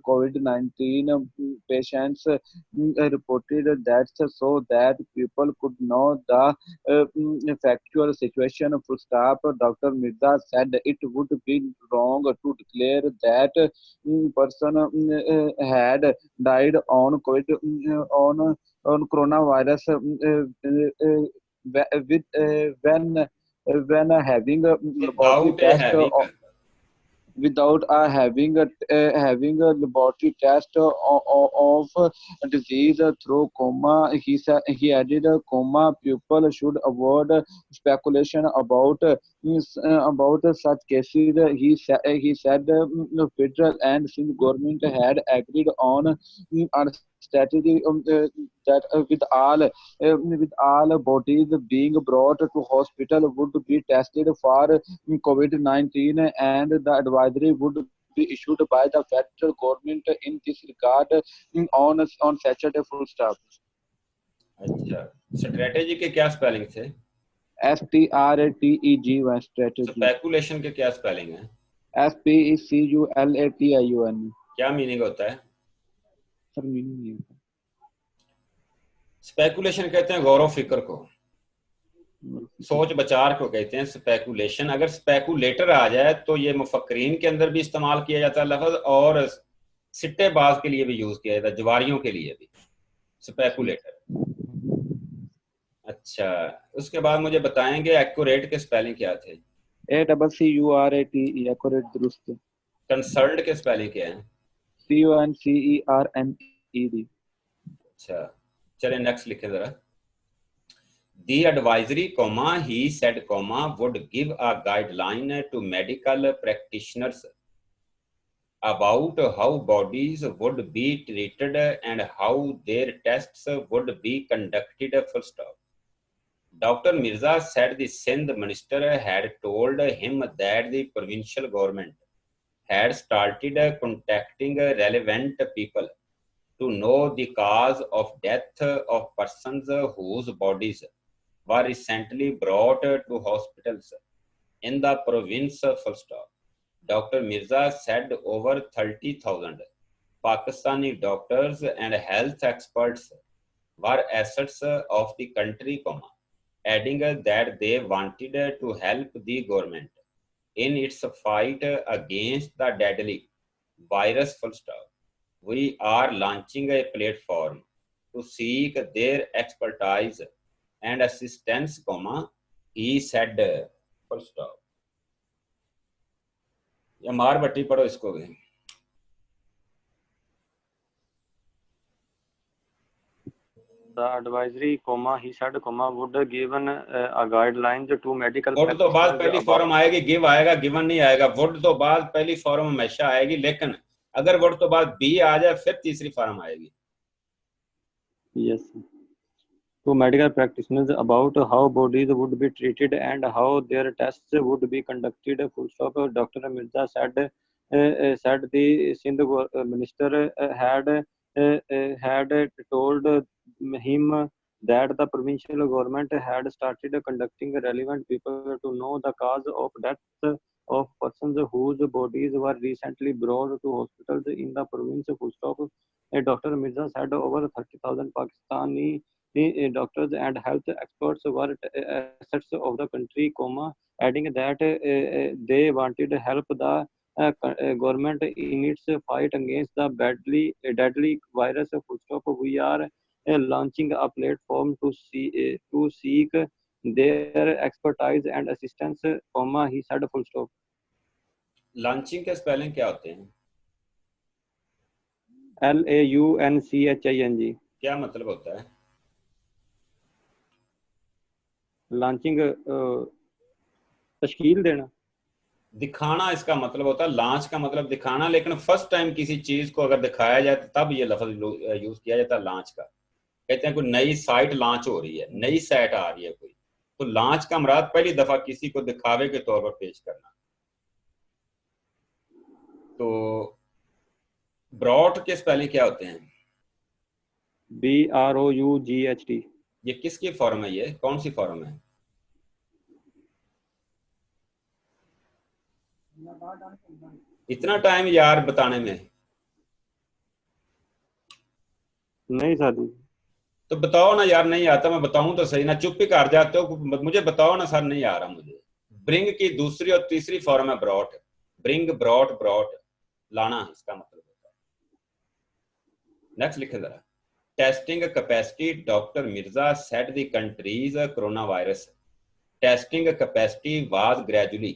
COVID-19 patients reported deaths so that people could know the factual situation. Full stop. Dr. Mirza said it would be wrong to declare that person had died on COVID on coronavirus with when having a laboratory Without test having without having a laboratory test of disease through coma. He added, people should avoid speculation about such cases. He said federal and Sindh government had agreed on a strategy that with all bodies being brought to hospital would be tested for COVID-19 and the advisory would be issued by the federal government in this regard on Saturday. Full stop. अच्छा, strategy के क्या spelling थे? STRATEG strategy. Speculation के क्या spelling है? SPECULATION. क्या meaning होता है? सर मीनिंग नहीं है। स्पेकुलेशन कहते हैं गौर फिक्र को, सोच बचार को कहते हैं स्पेकुलेशन। अगर स्पेकुलेटर आ जाए तो ये मुफक्रीन के अंदर भी इस्तेमाल किया जाता है लफ्ज, और सिट्टेबाज के लिए भी यूज किया जाता है, जवारियों के लिए भी स्पेकुलेटर। अच्छा, उसके बाद मुझे बताएंगे एक्यूरेट के स्पेलिंग क्या थे? ACCURATE एक्यूरेट दुरुस्त। कंसर्न्ड के स्पेलिंग क्या है? CONCERNED। अच्छा, चलिए नेक्स्ट लिखें जरा। The advisory, he said, would give a guideline to medical practitioners about how bodies would be treated and how their tests would be conducted. Full stop. Dr. Mirza said the Sindh minister had told him that the provincial government had started contacting relevant people to know the cause of death of persons whose bodies were recently brought to hospitals in the province. Full stop. Dr. Mirza said over 30,000 Pakistani doctors and health experts were assets of the country, adding that they wanted to help the government in its fight against the deadly virus. Full stop. We are launching a platform to seek their expertise and assistance, he said. Full stop. या मार बट्टी पढ़ो इसको भी। The advisory, he said, would given a guidelines to medical would तो बाद पहली practitioners form about आएगी, give आएगा, गिवन नहीं आएगा। वुड तो बाद पहली फॉर्म हमेशा आएगी, लेकिन अगर वुड तो बाद बी आ जाए फिर तीसरी फॉर्म आएगी। yes, to medical practitioners about how bodies would be treated and how their tests would be conducted. Full stop. Dr. Mirza said the Sindh minister had told him that the provincial government had started conducting relevant people to know the cause of death of persons whose bodies were recently brought to hospitals in the province. Full stop. Dr. Mirza said over 30,000 Pakistani doctors and health experts were assets of the country, adding that they wanted to help the government in its fight against the deadly virus. Full stop. We are launching a platform to seek their expertise and assistance, he said. Full stop. Launching के spelling क्या होते हैं? LAUNCHING. क्या मतलब होता है? Launching तश्कील देना, दिखाना इसका मतलब होता है। लॉन्च का मतलब दिखाना, लेकिन फर्स्ट टाइम किसी चीज को अगर दिखाया जाए तो तब ये लफ्ज यूज किया जाता है लॉन्च का। कहते हैं कोई नई साइट लॉन्च हो रही है, नई साइट आ रही है कोई, तो लॉन्च का मुराद पहली दफा किसी को दिखावे के तौर पर पेश करना। तो ब्रॉड के स्पेलिंग क्या होते हैं? BROUGHT. ये किसकी फॉर्म है? ये कौन सी फॉर्म है? इतना टाइम यार बताने में? नहीं सर, तो बताओ ना यार, नहीं आता। मैं बताऊं तो सही ना, चुप ही कर जाते हो। मुझे बताओ ना सर, नहीं आ रहा मुझे। ब्रिंग की दूसरी और तीसरी फॉर्म है ब्रॉट। ब्रिंग, ब्रॉट, ब्रॉट, लाना इसका मतलब होता है। नेक्स्ट लिखे जरा। Testing capacity, doctor Mirza said the countries corona virus testing capacity was gradually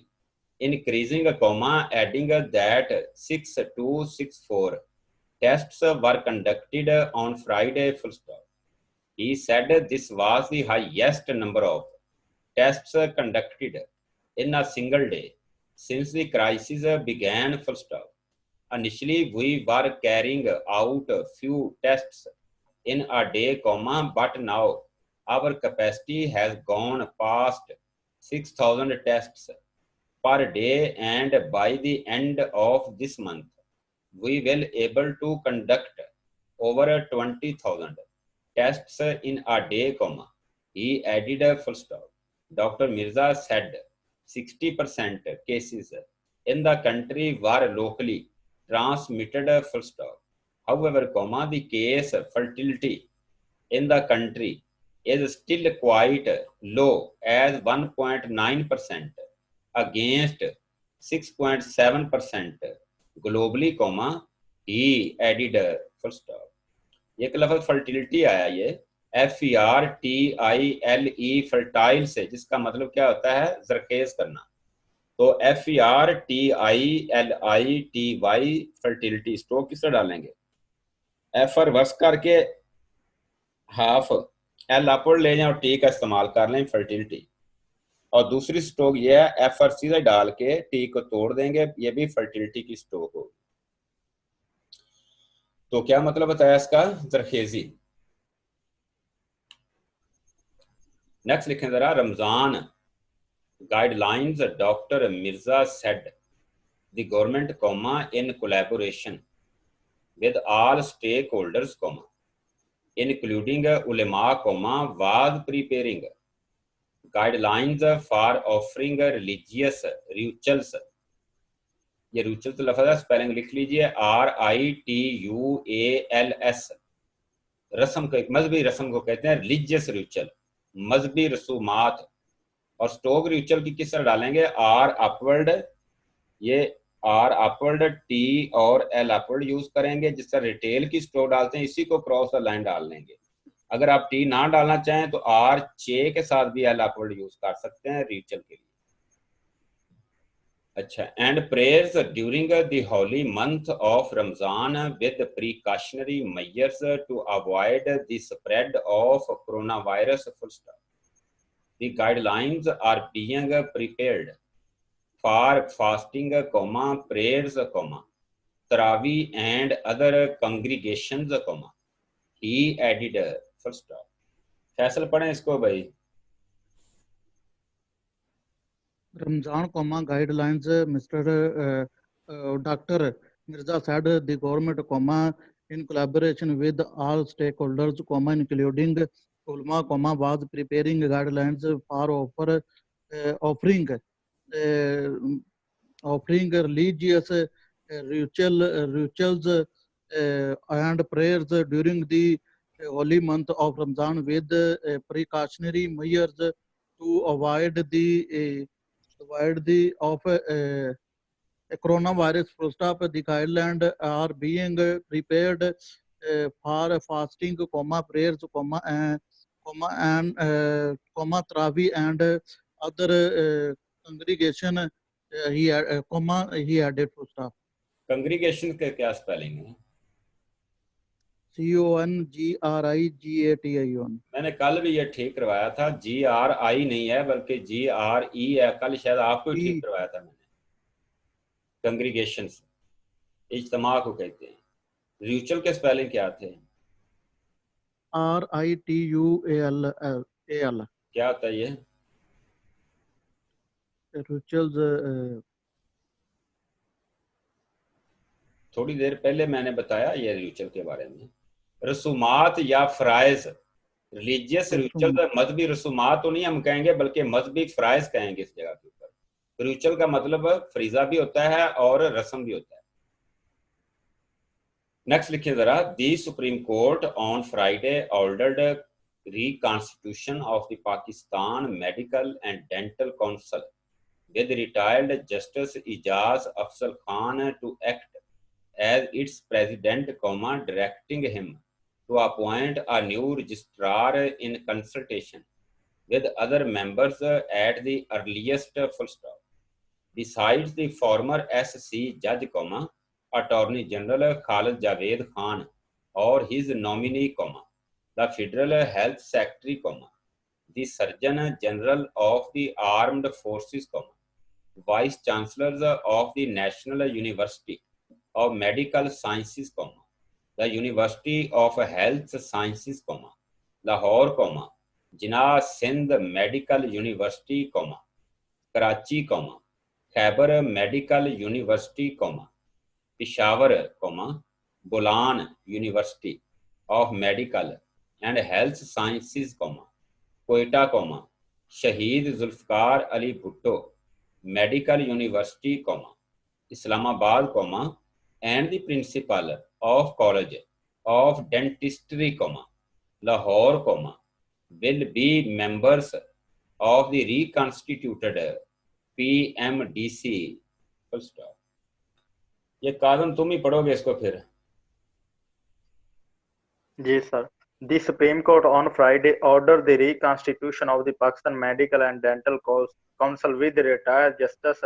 increasing, adding that 6264 tests were conducted on Friday, full stop. He said this was the highest number of tests conducted in a single day since the crisis began, full stop. Initially, we were carrying out a few tests in a day, but now our capacity has gone past 6,000 tests per day, and by the end of this month we will able to conduct over 20,000 tests in a day, he added, full stop. Dr. Mirza said 60% cases in the country were locally transmitted, full stop. However, the case fertility in the country is still quite low as 1.9% against 6.7% globally, he added, full stop. एक लफ्ज fertility आया, ये FERTILE fertile से, जिसका मतलब क्या होता है? जरखेज करना। तो FERTILITY फर्टिलिटी स्ट्रोक किस तरह डालेंगे? F रिवर्स करके हाफ L अपवर्ड ले जाएं और T का इस्तेमाल कर लें, फर्टिलिटी। और दूसरी स्ट्रोक ये है, एफ और सीधा डाल के टी को तोड़ देंगे, ये भी फर्टिलिटी की स्ट्रोक होगी। तो क्या मतलब बताया इसका? जरखेजी। नेक्स्ट लिखें जरा। Ramzan guidelines, doctor Mirza said the government, in collaboration with all stakeholders, including ulema, was preparing guidelines for offering religious rituals. ये rituals लफ्ज़ है, स्पेलिंग लिख लीजिए, RITUALS। रस्म को, एक मजहबी रस्म को कहते हैं रिलीजियस रिचुअल, मजहबी रसूमात। और स्टोक रिचुअल की किस तरह डालेंगे? R अपवर्ड, ये R अपवर्ड, T और L अपवर्ड यूज करेंगे। जिस तरह रिटेल की स्टोक डालते हैं, इसी को क्रॉस द लाइन डाल लेंगे। अगर आप टी ना डालना चाहें तो R चे के साथ भी L अपवर्ड यूज कर सकते हैं रिचुअल के लिए। अच्छा, and prayers during the holy month of Ramzan with precautionary measures to avoid the spread of coronavirus. Full stop. The guidelines are being prepared for fasting, prayers, Tarawih and other congregations, he added. Full stop. Faisal पढ़ें इसको भाई. Ramzan, guidelines, Mr. Dr. Mirza said the government, in collaboration with all stakeholders, including ulama, was preparing guidelines for offering religious rituals and prayers during the holy month of Ramzan with precautionary measures to avoid the of coronavirus. Full stop. The guidelines are being prepared for fasting, prayers, and Tarawih and other congregation. He added. Full stop. Congregation के क्या spelling है? CONGRIGATION. मैंने कल भी ये ठीक करवाया था. GRI नहीं है बल्कि GRE है. कल शायद आपको ही ठीक करवाया था मैंने. Congregations इज्तिमा को कहते हैं. रिचुअल के स्पेलिंग क्या थे? RITUAL. क्या होता है ये? Rituals. थोड़ी देर पहले मैंने बताया ये रिचुअल के बारे में. रसूमात या फ़राइज़, रिलीजियस रिचुअल, मजहबी रसूमात तो नहीं हम कहेंगे बल्कि मजहबी फ़राइज़ कहेंगे इस जगह के ऊपर. रिचुअल का मतलब फरीजा भी होता है और रस्म भी होता है. नेक्स्ट लिखिए जरा. The supreme court on Friday ordered reconstitution of the Pakistan Medical and Dental Council with retired Justice Ijaz Afzal Khan to act as its president, directing him to appoint a new registrar in consultation with other members at the earliest. Full stop. Besides the former SC Judge, Attorney General Khalid Javed Khan or his nominee, the Federal Health Secretary, the Surgeon General of the Armed Forces, Vice Chancellors of the National University of Medical Sciences, the University of Health Sciences, Lahore, Jinnah Sindh Medical University, Karachi, Khyber Medical University, Peshawar, Bolan University of Medical and Health Sciences, Quetta, Shaheed Zulfikar Ali Bhutto Medical University, Islamabad, and the principal of College of Dentistry, Lahore, will be members of the reconstituted PMDC. Full stop. ये काज़म तुम ही पढ़ोगे इसको फिर. जी sir. The Supreme Court on Friday ordered the reconstitution of the Pakistan Medical and Dental Council with retired Justice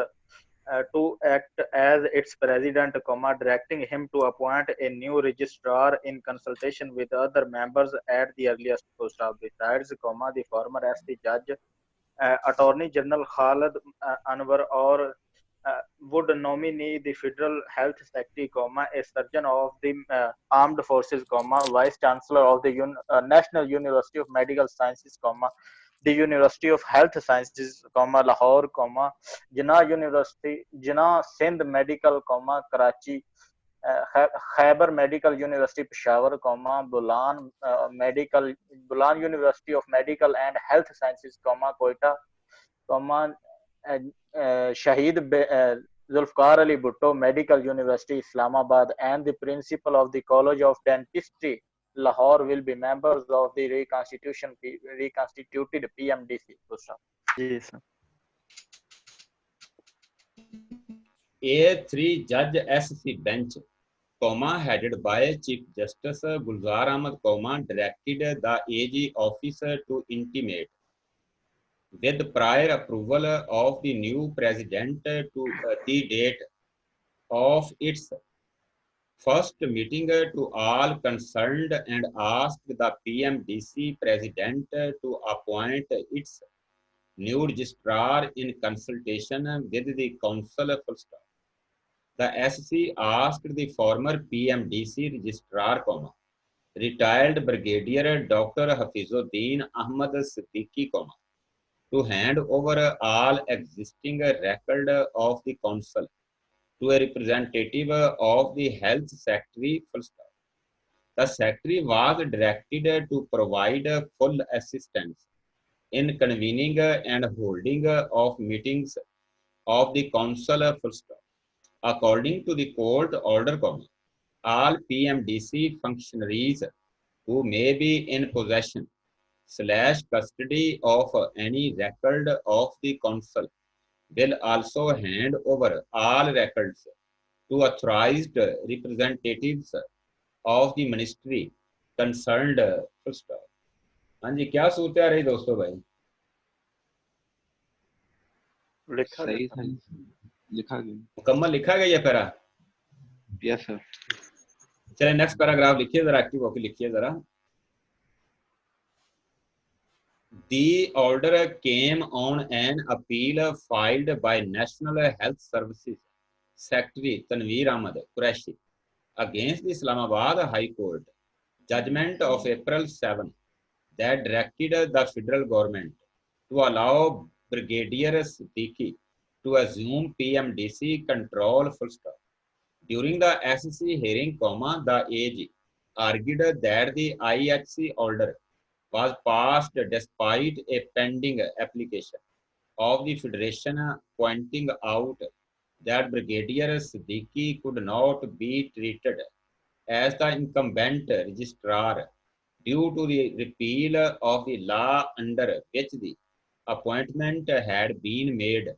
to act as its president, directing him to appoint a new registrar in consultation with other members at the earliest. Besides, the former SC Judge, Attorney General Khalid Anwar or would nominate the Federal Health Secretary, a surgeon of the Armed Forces, Vice Chancellor of the National University of Medical Sciences, the University of Health Sciences, Lahore, Jinnah University, Jinnah Sindh Medical, Karachi, Khyber Medical University, Peshawar, Bolan University of Medical and Health Sciences, Quetta, Shaheed Zulfikar Ali Bhutto Medical University, Islamabad, and the principal of the College of Dentistry, Lahore, will be members of the reconstituted PMDC. Yes, sir. A3 Judge SC Bench, headed by Chief Justice Gulzar Ahmad, directed the AG officer to intimate with prior approval of the new president to the date of its first meeting to all concerned and asked the PMDC president to appoint its new registrar in consultation with the council. Full stop. The SC asked the former PMDC registrar, retired Brigadier Dr. Hafizuddin Ahmad Siddiqui, to hand over all existing record of the council to a representative of the health secretary. Full stop. The secretary was directed to provide full assistance in convening and holding of meetings of the council. Full stop. According to the court order, all PMDC functionaries who may be in possession / custody of any record of the council will also hand over all records to authorized representatives of the ministry concerned. Full stop. हाँ जी, क्या सूरत आ रही दोस्तों भाई? लिखा सही गया। सही लिखा गया। मुकम्मल लिखा गया ये पैरा? Yes sir. चलिए नेक्स्ट पैराग्राफ लिखिए जरा, एक्टिव होकर लिखिए जरा। The order came on an appeal filed by National Health Services Secretary Tanveer Ahmad Qureshi against the Islamabad High Court judgment of April 7 that directed the federal government to allow Brigadier Siddiqui to assume PMDC control. Full stop. During the SC hearing, the AG argued that the IHC order was passed despite a pending application of the Federation, pointing out that Brigadier Siddiqui could not be treated as the incumbent registrar due to the repeal of the law under which the appointment had been made,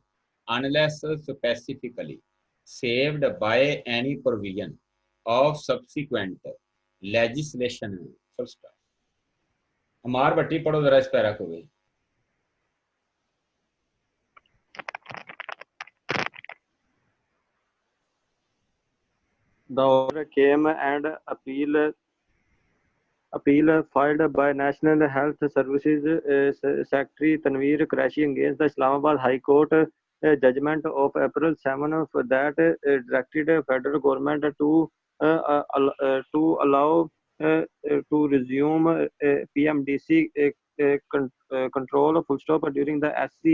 unless specifically saved by any provision of subsequent legislation. Full stop. अमार भट्टी पढ़ो जरा इस para को भी। The order came and appeal filed by National Health Services Secretary Tanveer Qureshi against the Islamabad High Court judgment of April 7 that directed federal government to allow to resume PMDC control. Full stop. During the SC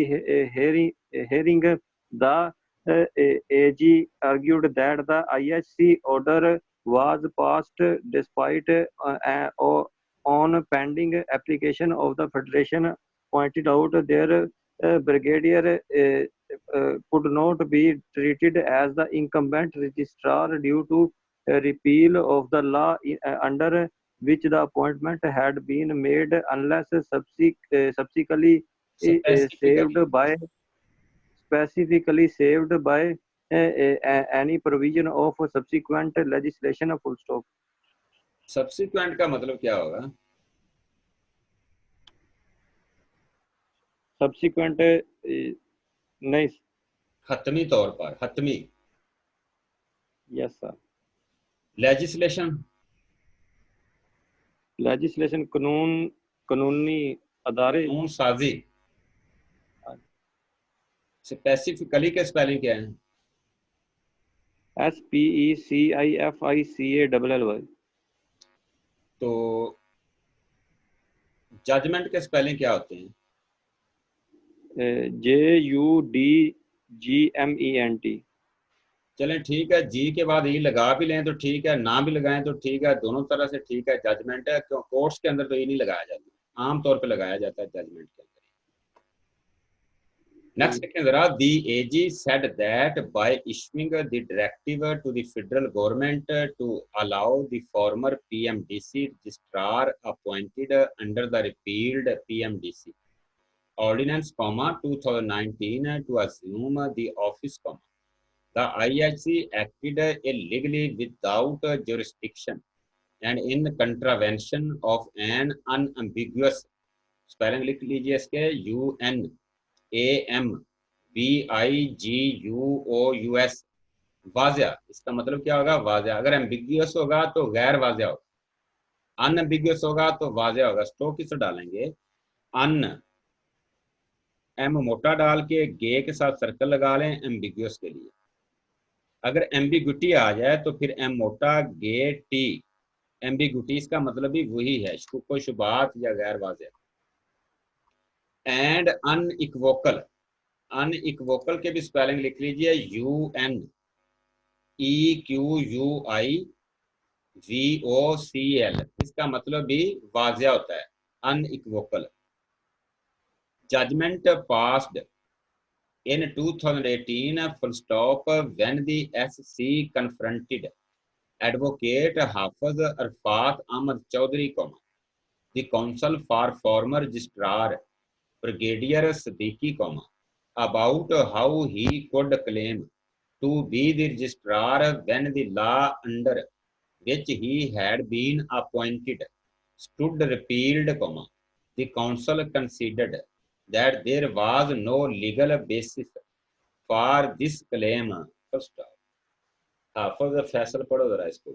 hearing, the AG argued that the IHC order was passed despite on pending application of the Federation, pointed out their brigadier could not be treated as the incumbent registrar due to repeal of the law under which the appointment had been made, unless subsequently specifically saved by any provision of subsequent legislation. Full stop. Subsequent का मतलब क्या होगा? Subsequent नहीं, हतमी तौर पर, हतमी। Yes sir. Legislation कानूनी अदारे, कानून साजी। स्पेसिफिकली के स्पेलिंग क्या है? SPECIFICALLY। तो जजमेंट के स्पेलिंग क्या होते हैं? JUDGMENT। चलें ठीक है, जी के बाद ई लगा भी लें तो ठीक है, ना भी लगाएं तो ठीक है, दोनों तरह से ठीक है। जजमेंट है, क्यों कोर्ट्स के अंदर तो ये नहीं लगाया जाता, आम तौर पे लगाया जाता है जजमेंट के अंदर। नेक्स्ट देखें जरा। दी AG said that by issuing the directive to the federal government to allow the former PMDC registrar appointed under the repealed PMDC ordinance, 2019 to assume the office, the IHC acted illegally without jurisdiction and in contravention of an unambiguous, spelling लिख लीजिए इसके, AMBIGUOUS, वाजिया। इसका मतलब क्या होगा? वाजिया। अगर ambiguous होगा तो गैर वाजिया होगा, अनएम्बिग्यूअस होगा तो वाजिया होगा। स्ट्रोक किस डालेंगे? अन, एम मोटा डाल के गे के साथ सर्कल लगा लें एम्बिग्यूअस के लिए। अगर एम्बिग्यूटी आ जाए तो फिर एम मोटा गे टी, एम्बिग्यूटी का मतलब भी वही है, कोई शुबात या गैर वाजिया। एंड अनइक्वोकल, अनइक्वोकल के भी स्पेलिंग लिख लीजिए, UNEQUIVOCL, इसका मतलब भी वाजिया होता है, unequivocal. Judgement passed in 2018 full stop when the SC confronted advocate Hafiz Arfat Ahmad Chaudhary, the counsel for former registrar Brigadier Siddiqui, about how he could claim to be the registrar when the law under which he had been appointed stood repealed, the counsel considered that there was no legal basis for this claim. First, हाफिज फैसल पढ़ो जरा इसको।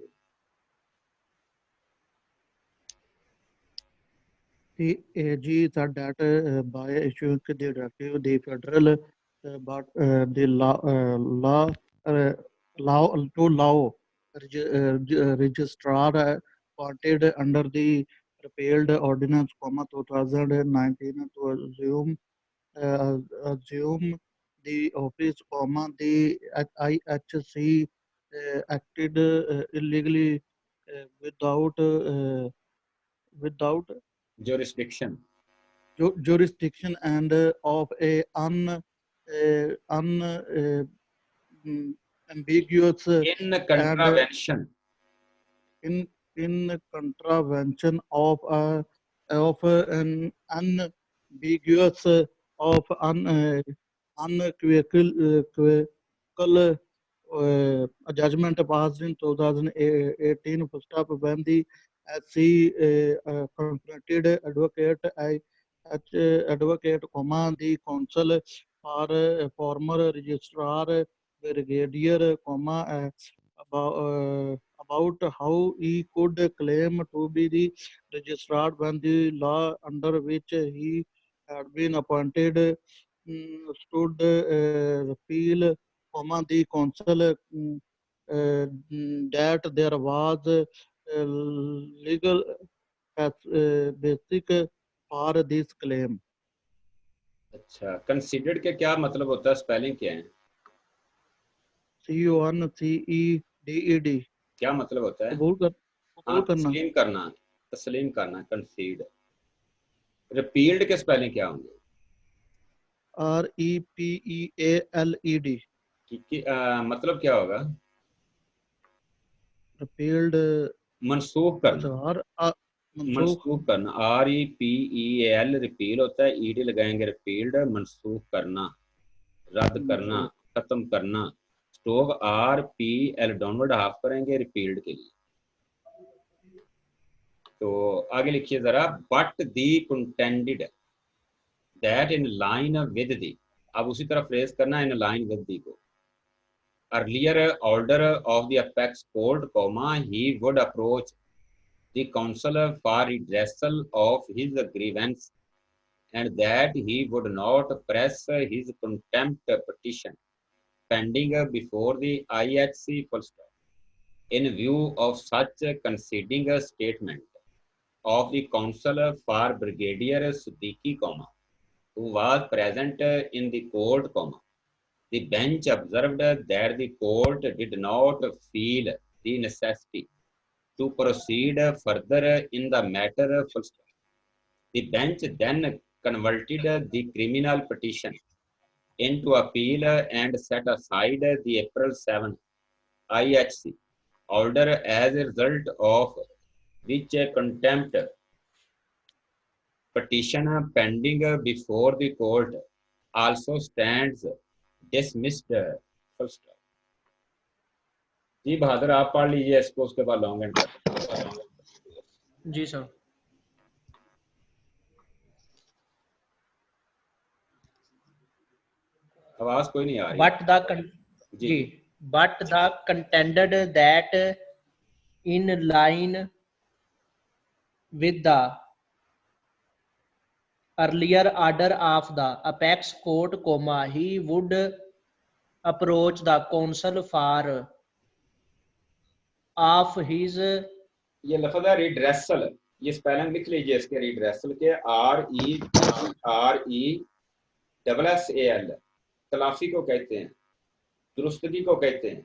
The AG said that by issuing the directive, the federal but the law to allow registrar appointed under the repealed ordinance, 2019 to assume the office, the IHC acted illegally without jurisdiction and of a ambiguous in contravention and in contravention of an unambiguous of unequivocal a judgment passed in 2018 first up when the SC confronted advocate advocate, the counsel for former registrar brigadier, about how he could claim to be the registrar when the law under which he had been appointed stood repeal, the counsel that there was legal basic for this claim. अच्छा, considered के क्या मतलब होता है? Spelling क्या है? CONCEDED, क्या मतलब होता है? कबूल करना, तस्लीम करना, कंसीड। रिपील्ड के स्पेलिंग क्या होंगे? REPEALED, मतलब क्या होगा? रिपील्ड मनसूख करना, मनसूख करना। REPEAL रिपील होता है, ED लगाएंगे रिपील्ड, मनसूख करना, रद्द करना, खत्म करना। स्टोक RPL डाउनवर्ड हाफ करेंगे रिपील्ड के लिए। तो आगे लिखिए जरा, but the contended that in line with the, अब उसी तरह फ्रेज करना, इन लाइन विद दी को। Earlier order of the apex court, he would approach the counsel for redressal of his grievance and that he would not press his contempt petition pending before the IHC full stop. In view of such conceding statement of the counsel for Brigadier Siddiqui, who was present in the court, the bench observed that the court did not feel the necessity to proceed further in the matter. The bench then converted the criminal petition into appeal and set aside the April 7 IHC order, as a result of which a contempt petition pending before the court also stands dismissed. जी बहादुर, आप पढ़ लीजिए इसको, उसके बाद long and कर। जी sir. आवाज कोई नहीं आ रही। but the ji ji but the contended that in line with the earlier order of the apex court, he would approach the council for of his ये लफ्ज है रिड्रेसल, ये स्पेलिंग लिख लीजिए इसके, रिड्रेसल के REDRESSAL, तलाफी को कहते हैं, दुरुस्तगी को कहते हैं।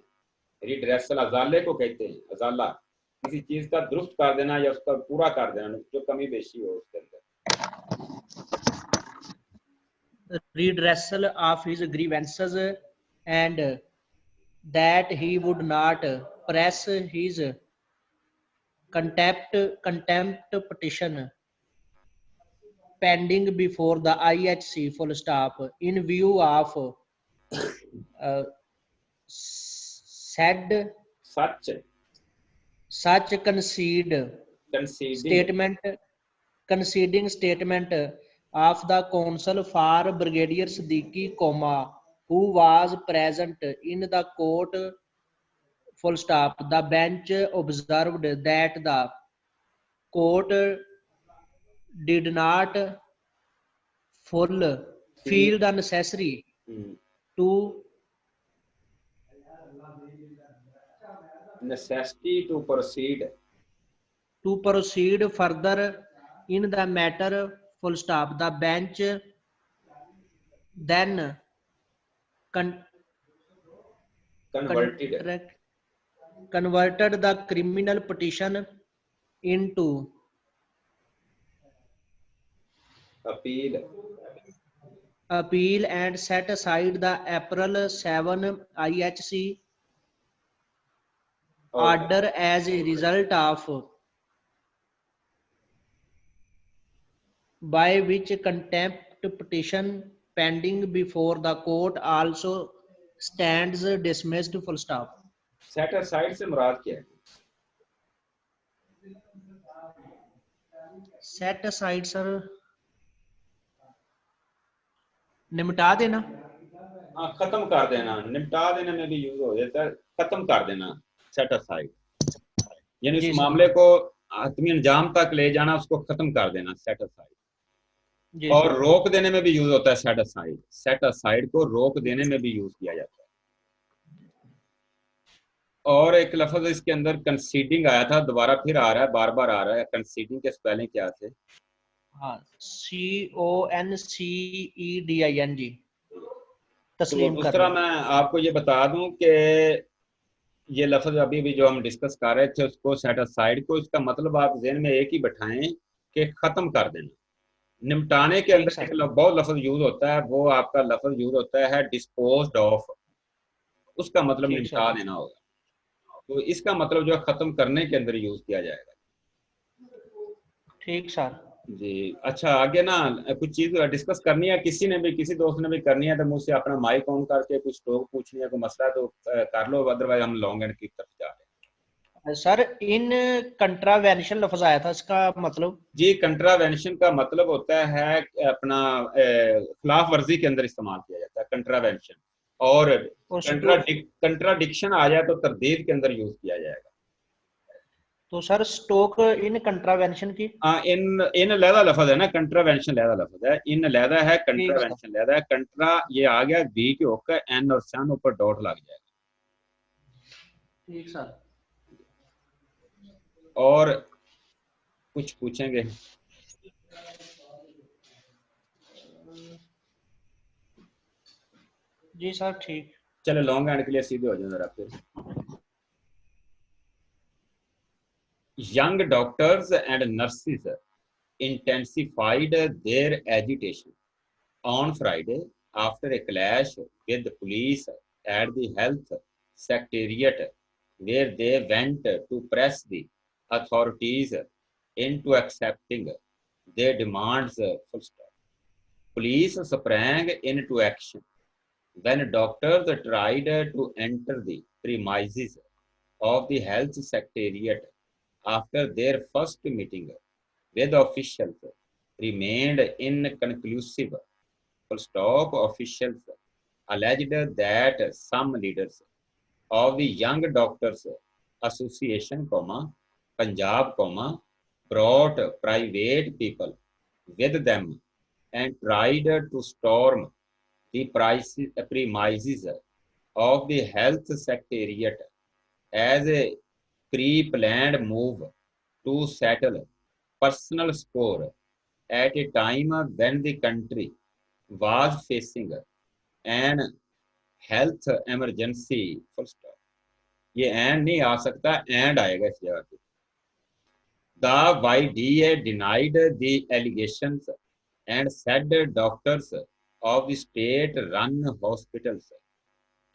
रिड्रेसल अजाले को कहते हैं, अजाला किसी चीज का दुरुस्त कर देना या उसका पूरा कर देना जो कमी बेशी हो उसके अंदर। redressal of his grievances, and that he would not press his contempt petition pending before the IHC full stop in view of said such conceding statement of the counsel for Brigadier Siddiqui, who was present in the court, full stop. The bench observed that the court did not feel the necessity to proceed further in the matter, full stop. The bench then converted the criminal petition into appeal and set aside the April 7 IHC order as a result of by which contempt petition pending before the court also stands dismissed, full stop. Set aside से मुराद क्या है? Set aside sir निपटा देना, हाँ खत्म कर देना, निपटा देने में भी यूज हो जाता है, खत्म कर देना, सेट असाइड यानी उस मामले को हतमी अंजाम तक ले जाना, उसको खत्म कर देना, सेट असाइड। और रोक देने में भी यूज होता है सेट असाइड, सेट असाइड को रोक देने में भी यूज किया जाता है। और एक लफ्ज इसके अंदर कंसीडिंग आया था, दोबारा फिर आ रहा है, बार बार आ रहा है। कंसीडिंग के स्पेलिंग क्या थे? CONCEDING। तस्लीम कर। दूसरा मैं आपको ये बता दूं कि ये लफ्ज अभी भी जो हम डिस्कस कर रहे थे उसको सेट असाइड को, इसका मतलब आप ज़हन में एक ही बैठाएं कि खत्म कर देना। निपटाने के अंदर एक बहुत लफ्ज यूज होता है, वो आपका लफ्ज यूज होता है डिस्पोज्ड ऑफ, उसका मतलब निपटा देना होगा। तो इसका मतलब जो खत्म करने के अंदर यूज किया जाएगा। ठीक सर जी। अच्छा आगे ना कुछ चीज डिस्कस करनी है, किसी ने भी, किसी दोस्त ने भी करनी है तो मुझसे अपना माइक ऑन करके कुछ टॉक पूछनी है, कोई मसला तो कर लो, अदरवाइज हम लॉन्ग एंड की तरफ जा रहे हैं। सर इन कंट्रावेंशन लफ्ज आया था, इसका मतलब? जी कंट्रावेंशन का मतलब होता है अपना खिलाफ वर्जी के अंदर इस्तेमाल किया जाता है कंट्रावेंशन, और कंट्राडिक्शन आ जाए तो तरदीद के अंदर यूज किया जाएगा। तो सर स्टोक इन कंट्रावेंशन की इन लहदा लफ्ज है ना, कंट्रावेंशन लहदा लफ्ज है, इन लहदा है, कंट्रावेंशन लहदा है। कंट्रा ये आ गया बी के होकर एन और सन ऊपर डॉट लग जाएगा। ठीक सर। और कुछ पूछेंगे? जी सर ठीक। चलो लॉन्ग हैंड के लिए सीधे हो जाए जरा फिर। Young doctors and nurses intensified their agitation on Friday after a clash with the police at the health secretariat, where they went to press the authorities into accepting their demands. Full stop. Police sprang into action when doctors tried to enter the premises of the health secretariat after their first meeting with officials remained inconclusive. Full stop. Officials alleged that some leaders of the Young Doctors Association, Punjab, brought private people with them and tried to storm the premises of the health secretariat as a pre-planned move to settle personal score at a time when the country was facing an health emergency. Full stop. ये and नहीं आ सकता, and आएगा इस जगह पे. The YDA denied the allegations and said doctors of the state-run hospitals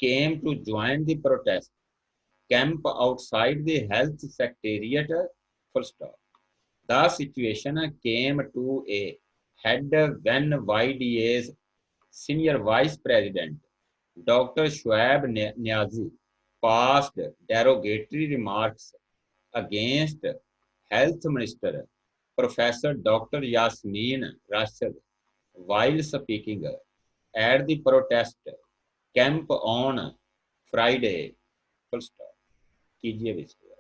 came to join the protest camp outside the health secretariat. Full stop. The situation came to a head when YDA's senior vice president, Dr. Shoaib Niazi, passed derogatory remarks against Health Minister Professor Dr. Yasmin Rashid while speaking at the protest camp on Friday. Full stop. कीजिए इसको.